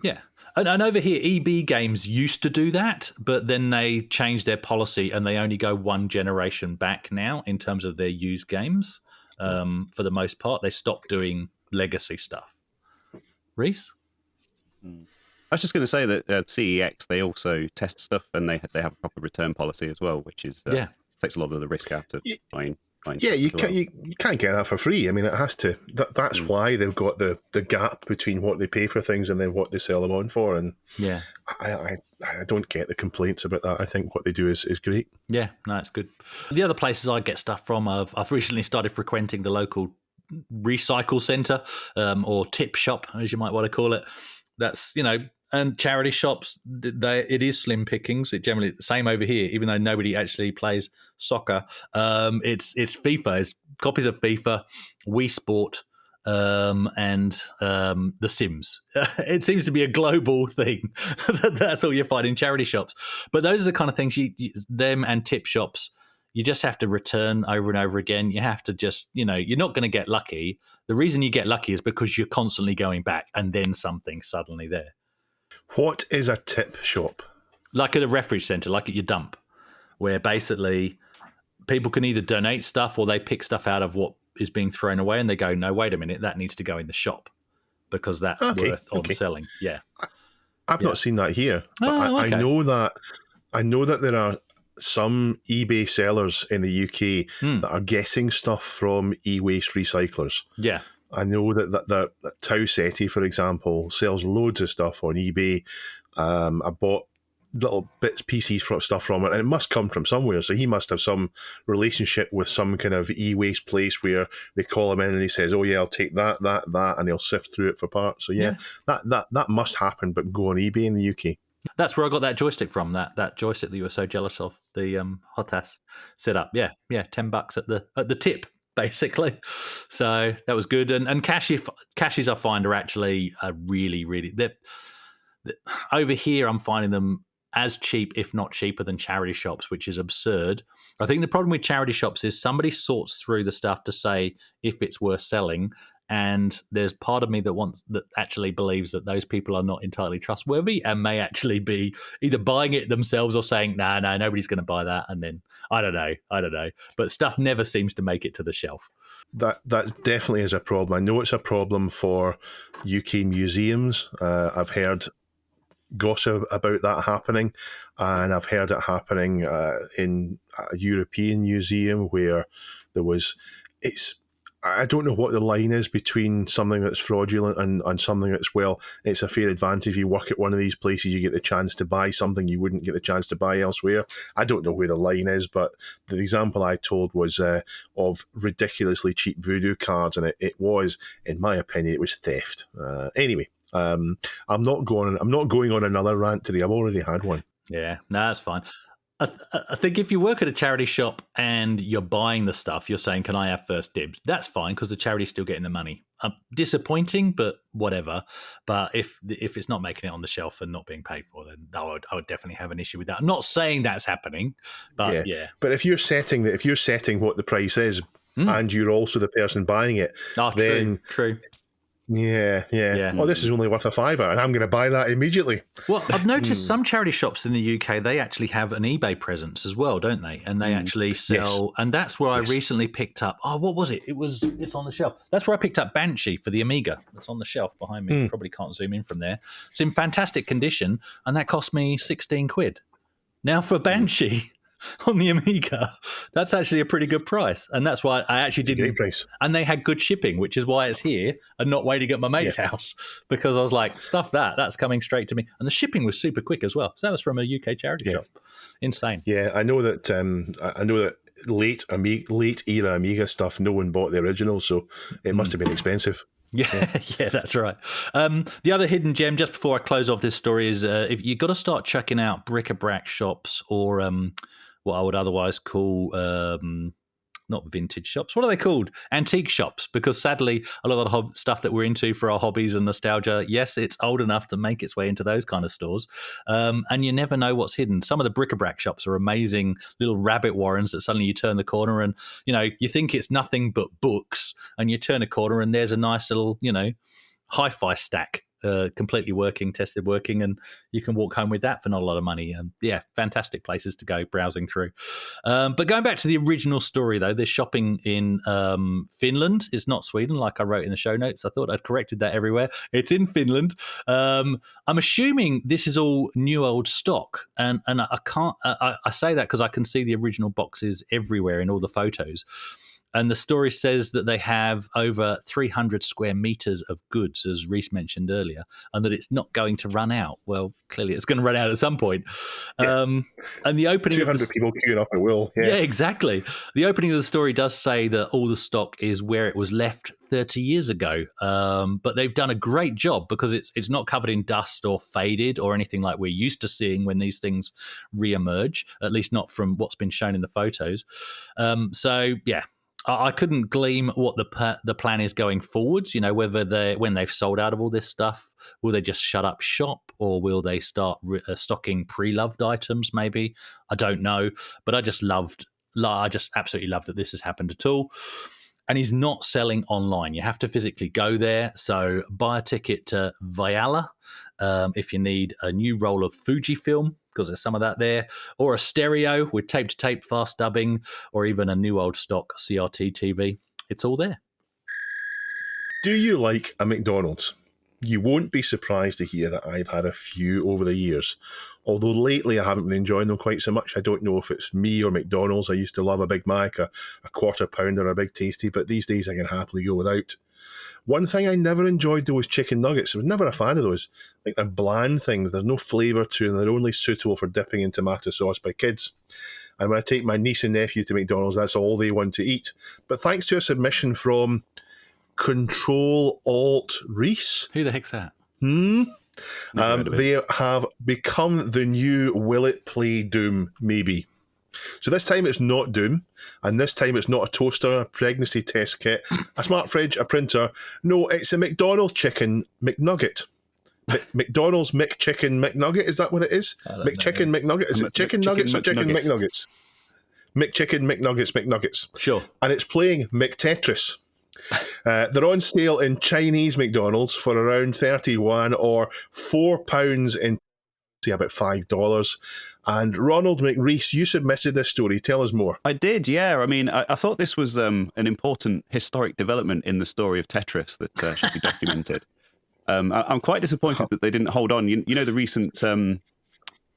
Yeah. And over here, EB Games used to do that, but then they changed their policy and they only go one generation back now in terms of their used games. For the most part, they stopped doing legacy stuff. Reese? I was just going to say that CEX, they also test stuff and they have a proper return policy as well, which is takes a lot of the risk out of buying. Yeah, you can't get that for free. I mean, it has to. That's why they've got the gap between what they pay for things and then what they sell them on for. And yeah, I don't get the complaints about that. I think what they do is great. Yeah, no, it's good. The other places I get stuff from, I've recently started frequenting the local recycle centre or tip shop, as you might want to call it. That's and charity shops, it is slim pickings. It generally the same over here, even though nobody actually plays soccer. It's FIFA. It's copies of FIFA, Wii Sport, and The Sims. It seems to be a global thing. That's all you find in charity shops. But those are the kind of things them and tip shops, you just have to return over and over again. You have to just, you're not going to get lucky. The reason you get lucky is because you're constantly going back and then something's suddenly there. What is a tip shop? Like at a refuge centre, like at your dump, where basically people can either donate stuff or they pick stuff out of what is being thrown away and they go, no, wait a minute, that needs to go in the shop because that's worth on selling. Yeah. I've not seen that here. But I know that there are some eBay sellers in the UK that are getting stuff from e-waste recyclers. Yeah. I know that Tau Seti, for example, sells loads of stuff on eBay. I bought little bits, pieces from stuff from it, and it must come from somewhere. So he must have some relationship with some kind of e-waste place where they call him in and he says, "Oh yeah, I'll take that," and he'll sift through it for parts. So that must happen, but go on eBay in the UK. That's where I got that joystick from. That joystick that you were so jealous of, the Hotas setup. Yeah, $10 at the tip, basically. So that was good. And cashies I find are actually really, really. Over here, I'm finding them as cheap, if not cheaper, than charity shops, which is absurd. I think the problem with charity shops is somebody sorts through the stuff to say if it's worth selling. And there's part of me that actually believes that those people are not entirely trustworthy and may actually be either buying it themselves or saying, no, nobody's going to buy that. And then I don't know. But stuff never seems to make it to the shelf. That definitely is a problem. I know it's a problem for UK museums. I've heard gossip about that happening, and I've heard it happening in a European museum where there was. I don't know what the line is between something that's fraudulent and something that's, well, it's a fair advantage. If you work at one of these places, you get the chance to buy something you wouldn't get the chance to buy elsewhere. I don't know where the line is, but the example I told was of ridiculously cheap voodoo cards, and it was, in my opinion, it was theft. Anyway, I'm not going on another rant today. I've already had one. Yeah, no, that's fine. I think if you work at a charity shop and you're buying the stuff, you're saying, can I have first dibs? That's fine because the charity's still getting the money. Disappointing, but whatever. But if it's not making it on the shelf and not being paid for, then I would definitely have an issue with that. I'm not saying that's happening, but yeah. But if you're setting what the price is and you're also the person buying it, then true. Yeah. Well, this is only worth $5, and I'm going to buy that immediately. Well, I've noticed some charity shops in the UK, they actually have an eBay presence as well, don't they? And they actually sell, and that's where I recently picked up. Oh, what was it? It's on the shelf. That's where I picked up Banshee for the Amiga. It's on the shelf behind me. You probably can't zoom in from there. It's in fantastic condition, and that cost me 16 quid. Now for Banshee. On the Amiga, that's actually a pretty good price, and that's why I actually didn't. Great price. And they had good shipping, which is why it's here and not waiting at my mate's house, because I was like, stuff that's coming straight to me, and the shipping was super quick as well. So that was from a UK charity shop. Insane. Yeah, I know that. Late era Amiga stuff, no one bought the original, so it must have been expensive. Yeah, that's right. The other hidden gem, just before I close off this story, is if you've got to start checking out bric-a-brac shops or what I would otherwise call not vintage shops. What are they called? Antique shops. Because sadly, a lot of the stuff that we're into for our hobbies and nostalgia, yes, it's old enough to make its way into those kind of stores. And you never know what's hidden. Some of the bric-a-brac shops are amazing little rabbit warrens that suddenly you turn the corner and, you think it's nothing but books, and you turn a corner and there's a nice little, hi-fi stack. Completely working, tested working, and you can walk home with that for not a lot of money. Fantastic places to go browsing through. But going back to the original story, though, this shopping in Finland is not Sweden, like I wrote in the show notes. I thought I'd corrected that everywhere. It's in Finland. I'm assuming this is all new old stock, and I can't. I say that because I can see the original boxes everywhere in all the photos. And the story says that they have over 300 square meters of goods, as Reese mentioned earlier, and that it's not going to run out. Well, clearly it's going to run out at some point. And the opening 200 people queuing up at will. Yeah, exactly. The opening of the story does say that all the stock is where it was left 30 years ago. But they've done a great job because it's not covered in dust or faded or anything like we're used to seeing when these things re-emerge, at least not from what's been shown in the photos. I couldn't glean what the plan is going forwards. Whether when they've sold out of all this stuff, will they just shut up shop, or will they start stocking pre-loved items? Maybe, I don't know. But I just absolutely loved that this has happened at all. And he's not selling online. You have to physically go there. So buy a ticket to Viala if you need a new roll of Fujifilm, because there's some of that there, or a stereo with tape-to-tape fast dubbing, or even a new old stock CRT TV. It's all there. Do you like a McDonald's? You won't be surprised to hear that I've had a few over the years. Although lately I haven't been enjoying them quite so much. I don't know if it's me or McDonald's. I used to love a Big Mac, a quarter pounder, a Big Tasty, but these days I can happily go without. One thing I never enjoyed though was chicken nuggets. I was never a fan of those. Like, they're bland things. There's no flavour to them. They're only suitable for dipping in tomato sauce by kids. And when I take my niece and nephew to McDonald's, that's all they want to eat. But thanks to a submission from ctrl-alt-rees. Who the heck's that? They have become the new Will It Play Doom, maybe. So this time it's not Doom, and this time it's not a toaster, a pregnancy test kit, a smart fridge, a printer. No, it's a McDonald's chicken McNugget. McDonald's McChicken McNugget, is that what it is? McChicken McNugget. Is it chicken nuggets or chicken McNuggets? McChicken McNuggets McNuggets. Sure. And it's playing McTetris. They're on sale in Chinese McDonald's for around $31 or £4 in about $5. And Ronald McReese, you submitted this story. Tell us more. I did, yeah. I mean, I thought this was an important historic development in the story of Tetris that should be documented. I'm quite disappointed that they didn't hold on. You know the recent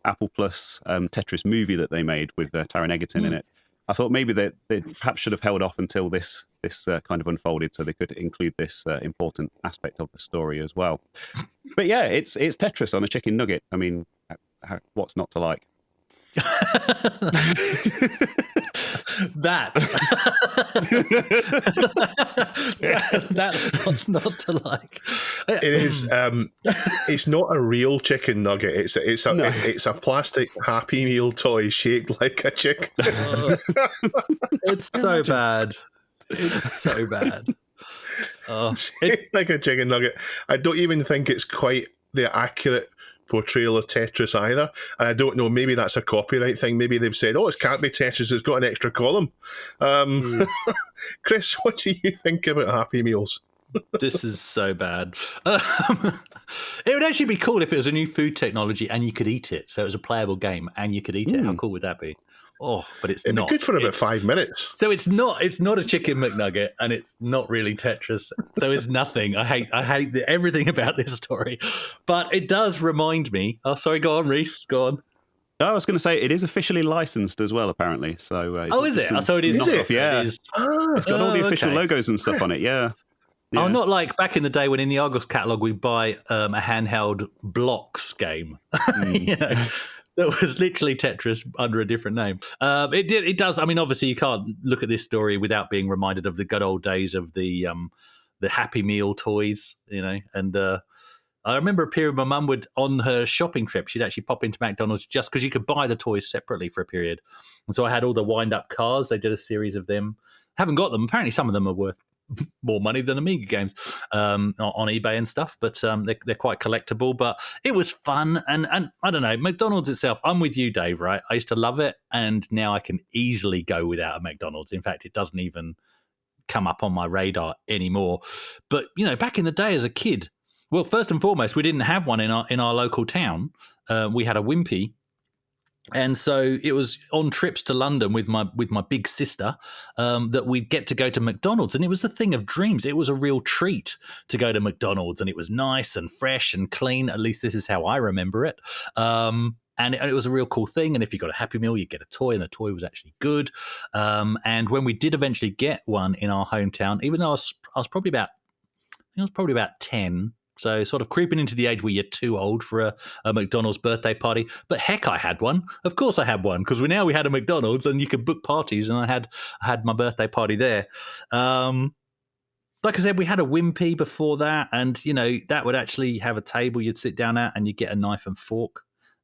Apple Plus Tetris movie that they made with Taron Egerton in it? I thought maybe they perhaps should have held off until this this kind of unfolded, so they could include this important aspect of the story as well. But yeah, it's Tetris on a chicken nugget. I mean, what's not to like? That's what's not to like. It is. It's not a real chicken nugget. It's a plastic Happy Meal toy shaped like a chicken. It's so bad. It's so bad. Shaped like a chicken nugget. I don't even think it's quite the accurate portrayal of Tetris either. And I don't know, maybe that's a copyright thing. Maybe they've said, it can't be Tetris, it's got an extra column. Chris, what do you think about Happy Meals? This is so bad. It would actually be cool if it was a new food technology and you could eat it. So it was a playable game and you could eat it. How cool would that be? Oh, but it's It'd not. It'd be good for about 5 minutes. So it's not a chicken McNugget, and it's not really Tetris. So it's nothing. I hate everything about this story. But it does remind me. Oh, sorry. Go on, Reese. Go on. No, I was going to say it is officially licensed as well, apparently. So is it? So it is. Yeah, it is. It's got all the official logos and stuff on it. Yeah. Oh, not like back in the day when in the Argos catalogue we buy a handheld blocks game. You know. That was literally Tetris under a different name. It does. I mean, obviously, you can't look at this story without being reminded of the good old days of the Happy Meal toys, you know. And I remember a period my mum would, on her shopping trip, she'd actually pop into McDonald's just because you could buy the toys separately for a period. And so I had all the wind-up cars. They did a series of them. Haven't got them. Apparently, some of them are worth more money than Amiga games on eBay and stuff, but they're quite collectible. But it was fun, and I don't know, McDonald's itself, I'm with you, Dave, right? I used to love it, and now I can easily go without a McDonald's. In fact, it doesn't even come up on my radar anymore. But, you know, back in the day as a kid, well, first and foremost, we didn't have one in our local town. We had a Wimpy. And so it was on trips to London with my big sister that we'd get to go to McDonald's. And it was a thing of dreams. It was a real treat to go to McDonald's. And it was nice and fresh and clean. At least this is how I remember it. And it was a real cool thing. And if you got a Happy Meal, you get a toy. And the toy was actually good. And when we did eventually get one in our hometown, even though I was probably about 10, so sort of creeping into the age where you're too old for a McDonald's birthday party. But heck, I had one. Of course I had one, because we had a McDonald's and you could book parties, and I had my birthday party there. Like I said, we had a Wimpy before that, and, you know, that would actually have a table you'd sit down at and you'd get a knife and fork.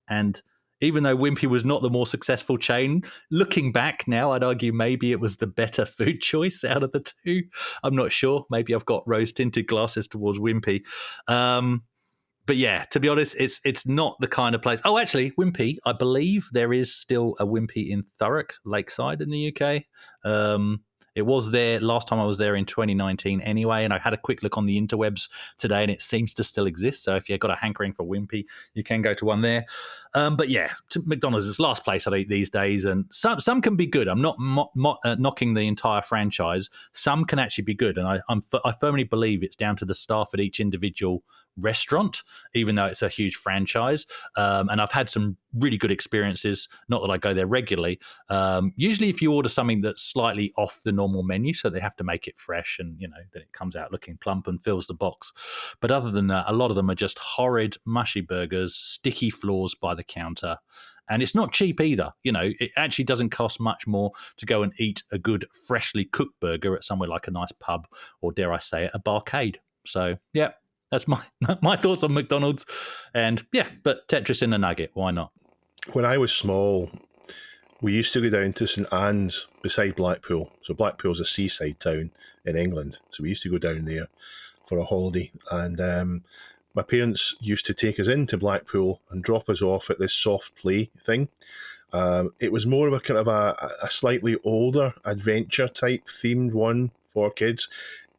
And even though Wimpy was not the more successful chain, looking back now, I'd argue maybe it was the better food choice out of the two. I'm not sure. Maybe I've got rose-tinted glasses towards Wimpy. But yeah, to be honest, it's not the kind of place. Oh, actually, Wimpy, I believe there is still a Wimpy in Thurrock, Lakeside in the UK. It was there last time I was there in 2019 anyway, and I had a quick look on the interwebs today, and it seems to still exist. So if you've got a hankering for Wimpy, you can go to one there. But yeah, McDonald's is the last place I eat these days, and some can be good. I'm not knocking the entire franchise. Some can actually be good, and I firmly believe it's down to the staff at each individual restaurant, even though it's a huge franchise. And I've had some really good experiences, not that I go there regularly. Usually if you order something that's slightly off the normal menu, so they have to make it fresh and, you know, that it comes out looking plump and fills the box. But other than that, a lot of them are just horrid, mushy burgers, sticky floors by the counter. And it's not cheap either. You know, it actually doesn't cost much more to go and eat a good, freshly cooked burger at somewhere like a nice pub, or dare I say it, a barcade. So, yeah. That's my thoughts on McDonald's. And yeah, but Tetris in a nugget, why not? When I was small, we used to go down to St Anne's beside Blackpool. So Blackpool's a seaside town in England. So we used to go down there for a holiday. And my parents used to take us into Blackpool and drop us off at this soft play thing. It was more of a kind of a slightly older adventure type themed one for kids.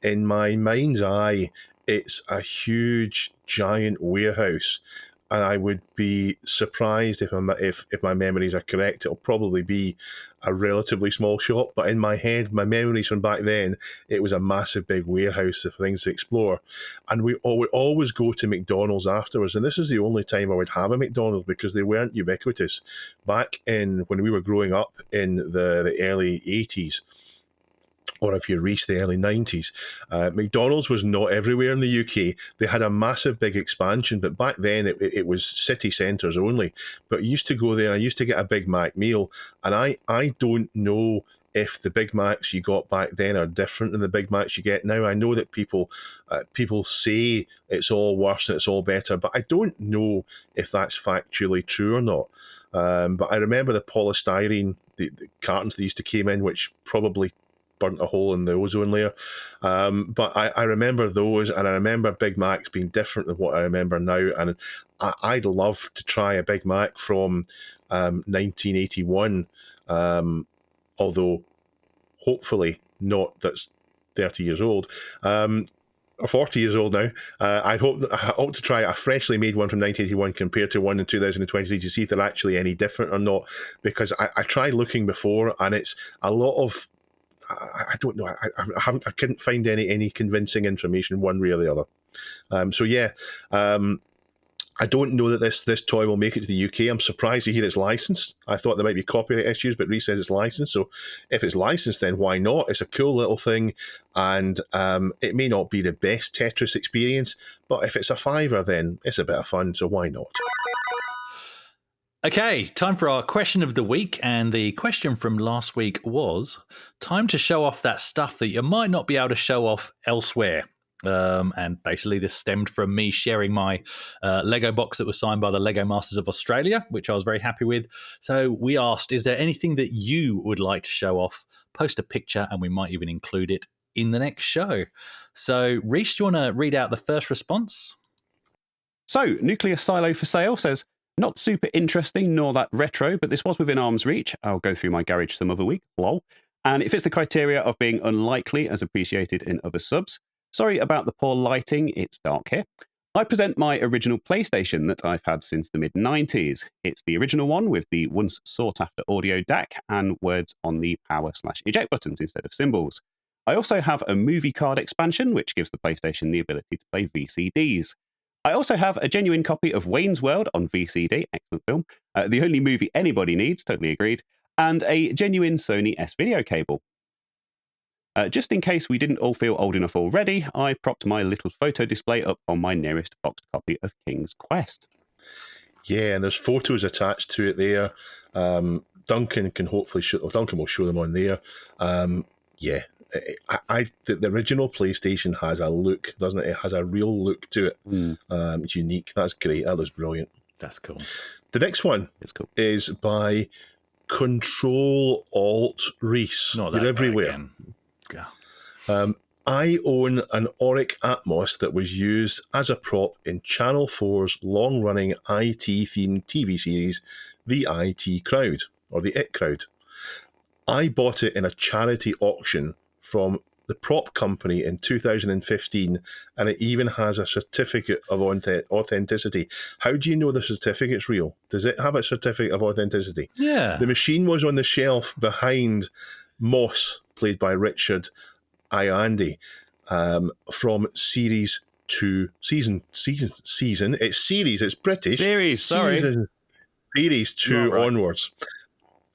In my mind's eye, it's a huge, giant warehouse, and I would be surprised if my memories are correct. It'll probably be a relatively small shop, but in my head, my memories from back then, it was a massive, big warehouse of things to explore. And we would always go to McDonald's afterwards, and this is the only time I would have a McDonald's because they weren't ubiquitous. Back when we were growing up in the early 80s, or if you reach the early 90s, McDonald's was not everywhere in the UK. They had a massive big expansion, but back then it was city centres only. But I used to go there, I used to get a Big Mac meal, and I don't know if the Big Macs you got back then are different than the Big Macs you get now. I know that people say it's all worse and it's all better, but I don't know if that's factually true or not. But I remember the polystyrene, the cartons they used to came in, which probably burnt a hole in the ozone layer. But I remember those, and I remember Big Macs being different than what I remember now. And I'd love to try a Big Mac from 1981, although hopefully not that's 30 years old. Or 40 years old now. I hope to try a freshly made one from 1981 compared to one in 2023 to see if they're actually any different or not. Because I tried looking before, and it's a lot of, I don't know. I couldn't find any convincing information one way or the other. I don't know that this toy will make it to the UK. I'm surprised to hear it's licensed. I thought there might be copyright issues, but Reese says it's licensed. So if it's licensed, then why not? It's a cool little thing, and it may not be the best Tetris experience, but if it's a fiver, then it's a bit of fun. So why not? Okay, time for our question of the week. And the question from last week was, time to show off that stuff that you might not be able to show off elsewhere. And basically this stemmed from me sharing my Lego box that was signed by the Lego Masters of Australia, which I was very happy with. So we asked, is there anything that you would like to show off? Post a picture and we might even include it in the next show. So Reece, do you want to read out the first response? So, Nuclear Silo for Sale says, not super interesting nor that retro, but this was within arm's reach. I'll go through my garage some other week, lol. And it fits the criteria of being unlikely as appreciated in other subs. Sorry about the poor lighting, it's dark here. I present my original PlayStation that I've had since the mid-90s. It's the original one with the once sought-after audio DAC and words on the power/eject buttons instead of symbols. I also have a movie card expansion, which gives the PlayStation the ability to play VCDs. I also have a genuine copy of Wayne's World on VCD, excellent film, the only movie anybody needs, totally agreed, and a genuine Sony S-Video cable. Just in case we didn't all feel old enough already, I propped my little photo display up on my nearest boxed copy of King's Quest. Yeah, and there's photos attached to it there. Duncan can hopefully Duncan will show them on there. The original PlayStation has a look, doesn't it? It has a real look to it. It's unique. That's great. That was brilliant. That's cool. The next one is by ctrl-alt-rees. You're everywhere. Again. I own an Auric Atmos that was used as a prop in Channel 4's long-running IT-themed TV series, The IT Crowd, or The It Crowd. I bought it in a charity auction from the prop company in 2015, and it even has a certificate of authenticity. How do you know the certificate's real? Does it have a certificate of authenticity? Yeah. The machine was on the shelf behind Moss, played by Richard Iandi, from series to season. It's series. It's British. Series, sorry. Series 2 right. onwards.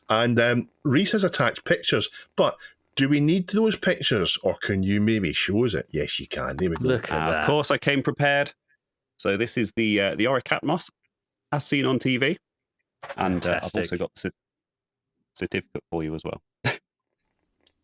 And Reese has attached pictures, but do we need those pictures, or can you maybe show us it? Yes, you can. There we go. Look at that. Of course, I came prepared. So this is the Auric Atmos, as seen on TV, and I've also got the certificate for you as well.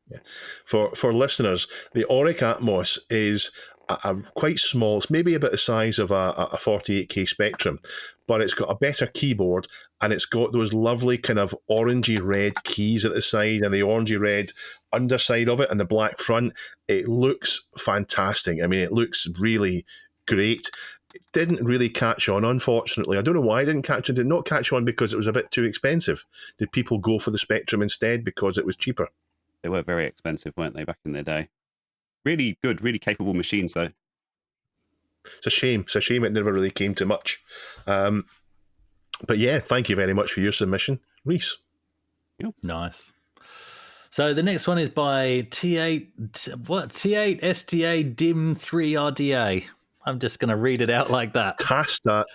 Yeah. For listeners, the Auric Atmos is a quite small, it's maybe about the size of a 48K Spectrum, but it's got a better keyboard, and it's got those lovely kind of orangey red keys at the side and the orangey red underside of it and the black front. It looks fantastic. I mean, it looks really great. It didn't really catch on, unfortunately. I don't know why it didn't catch on. Did not catch on because it was a bit too expensive. Did people go for the Spectrum instead because it was cheaper? They were very expensive, weren't they, back in their day? Really good, really capable machines, though. It's a shame. It's a shame it never really came to much. But yeah, thank you very much for your submission, Reese. Yep. Nice. So the next one is by T8 STA DIM 3RDA. I'm just going to read it out like that. Tasta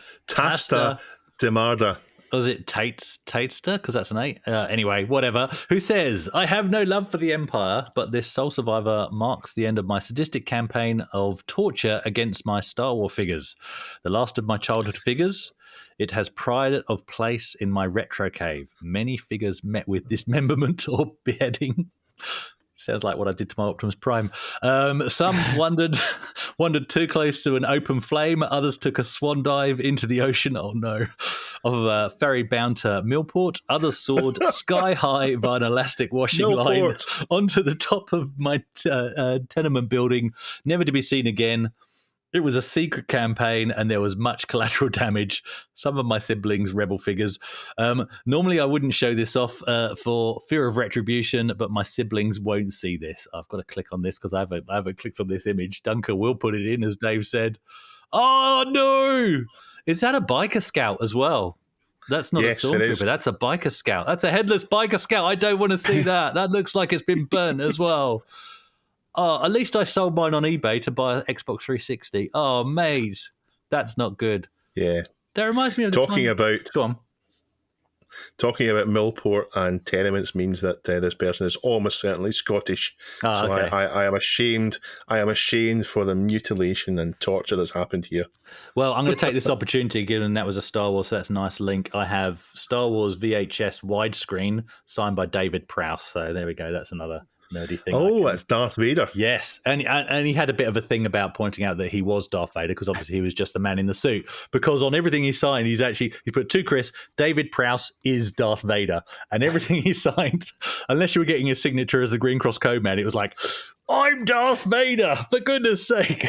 Demarda. Was it Tatester? Because that's an 8. Anyway, whatever. Who says, I have no love for the Empire, but this Soul Survivor marks the end of my sadistic campaign of torture against my Star Wars figures. The last of my childhood figures. It has pride of place in my retro cave. Many figures met with dismemberment or beheading. Sounds like what I did to my Optimus Prime. Some wandered too close to an open flame. Others took a swan dive into the ocean. Oh no! Of a ferry bound to Millport. Others soared sky high via an elastic washing line onto the top of my tenement building, never to be seen again. It was a secret campaign and there was much collateral damage. Some of my siblings, rebel figures. Normally I wouldn't show this off for fear of retribution, but my siblings won't see this. I've got to click on this because I haven't clicked on this image. Duncan will put it in, as Dave said. Oh, no! Is that a biker scout as well? That's not a stormtrooper. That's a biker scout. That's a headless biker scout. I don't want to see that. That looks like it's been burnt as well. Oh, at least I sold mine on eBay to buy an Xbox 360. Oh, mate, that's not good. Yeah. That reminds me of talking about Millport and tenements means that this person is almost certainly Scottish. So okay. I am ashamed. I am ashamed for the mutilation and torture that's happened here. Well, I'm going to take this opportunity, given that was a Star Wars, so that's a nice link. I have Star Wars VHS widescreen signed by David Prowse. So there we go. That's another nerdy thing. Oh, that's Darth Vader. Yes, and he had a bit of a thing about pointing out that he was Darth Vader because obviously he was just the man in the suit. Because on everything he signed, he put to Chris, David Prowse is Darth Vader, and everything he signed, unless you were getting his signature as the Green Cross Code Man, it was like, I'm Darth Vader, for goodness sake.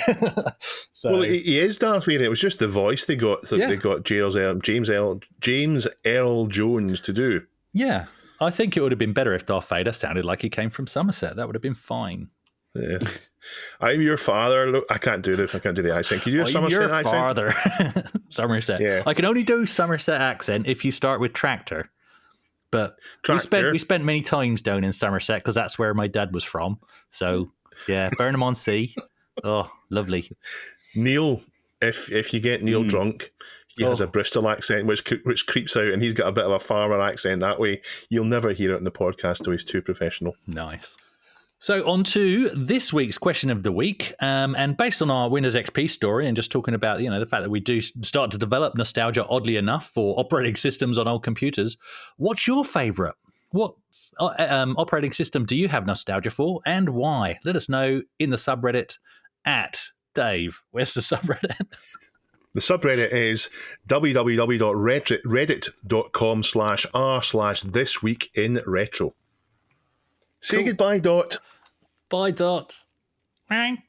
Well, he is Darth Vader. It was just the voice they got. They got James Earl Jones to do. Yeah. I think it would have been better if Darth Vader sounded like he came from Somerset. That would have been fine. Yeah. I'm your father. Look, I can't do the accent. Can you do a Somerset accent? Father. Somerset. Yeah. I can only do Somerset accent if you start with tractor. But we spent many times down in Somerset because that's where my dad was from. So yeah, Burnham-on-Sea. Oh, lovely. Neil, if you get Neil drunk, he has a Bristol accent which creeps out, and he's got a bit of a farmer accent that way. You'll never hear it in the podcast, though he's too professional. Nice. So on to this week's question of the week, and based on our Windows XP story, and just talking about the fact that we do start to develop nostalgia, oddly enough, for operating systems on old computers. What's your favourite? What operating system do you have nostalgia for, and why? Let us know in the subreddit at Dave. Where's the subreddit? The subreddit is www.reddit.com/r/thisweekinretro. Say cool. Goodbye, Dot. Bye, Dot. Great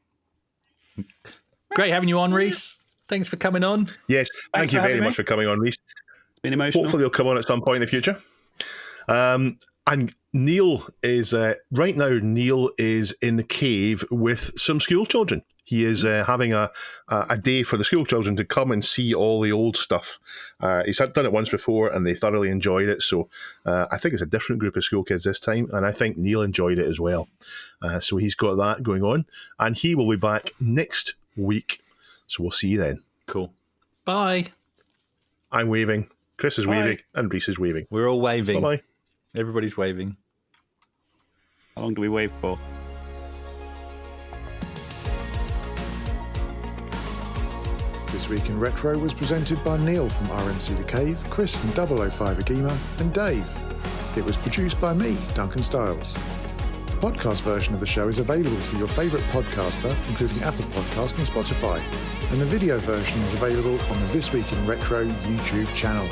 having you on, Reese. Thanks for coming on. Yes, thank you very much for coming on, Reese. It's been emotional. Hopefully, you'll come on at some point in the future. And Neil is right now. Neil is in the cave with some school children. He is having a day for the school children to come and see all the old stuff. He's done it once before and they thoroughly enjoyed it. So I think it's a different group of school kids this time. And I think Neil enjoyed it as well. So he's got that going on. And he will be back next week. So we'll see you then. Cool. Bye. I'm waving. Chris is waving. And Reese is waving. We're all waving. Bye-bye. Everybody's waving. How long do we wave for? This Week in Retro was presented by Neil from RNC The Cave, Chris from 005 AGIMA, and Dave. It was produced by me, Duncan Styles. The podcast version of the show is available through your favourite podcaster, including Apple Podcasts and Spotify, and the video version is available on the This Week in Retro YouTube channel.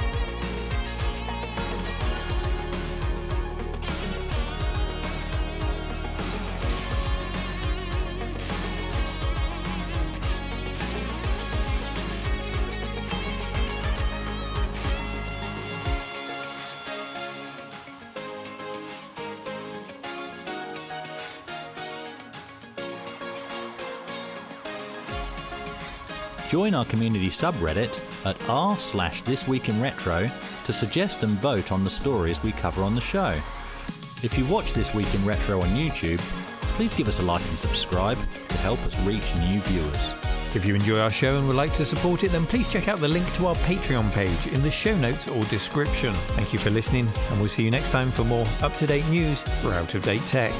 Join our community subreddit at r/thisweekinretro to suggest and vote on the stories we cover on the show. If you watch This Week in Retro on YouTube, please give us a like and subscribe to help us reach new viewers. If you enjoy our show and would like to support it, then please check out the link to our Patreon page in the show notes or description. Thank you for listening, and we'll see you next time for more up-to-date news for out-of-date tech.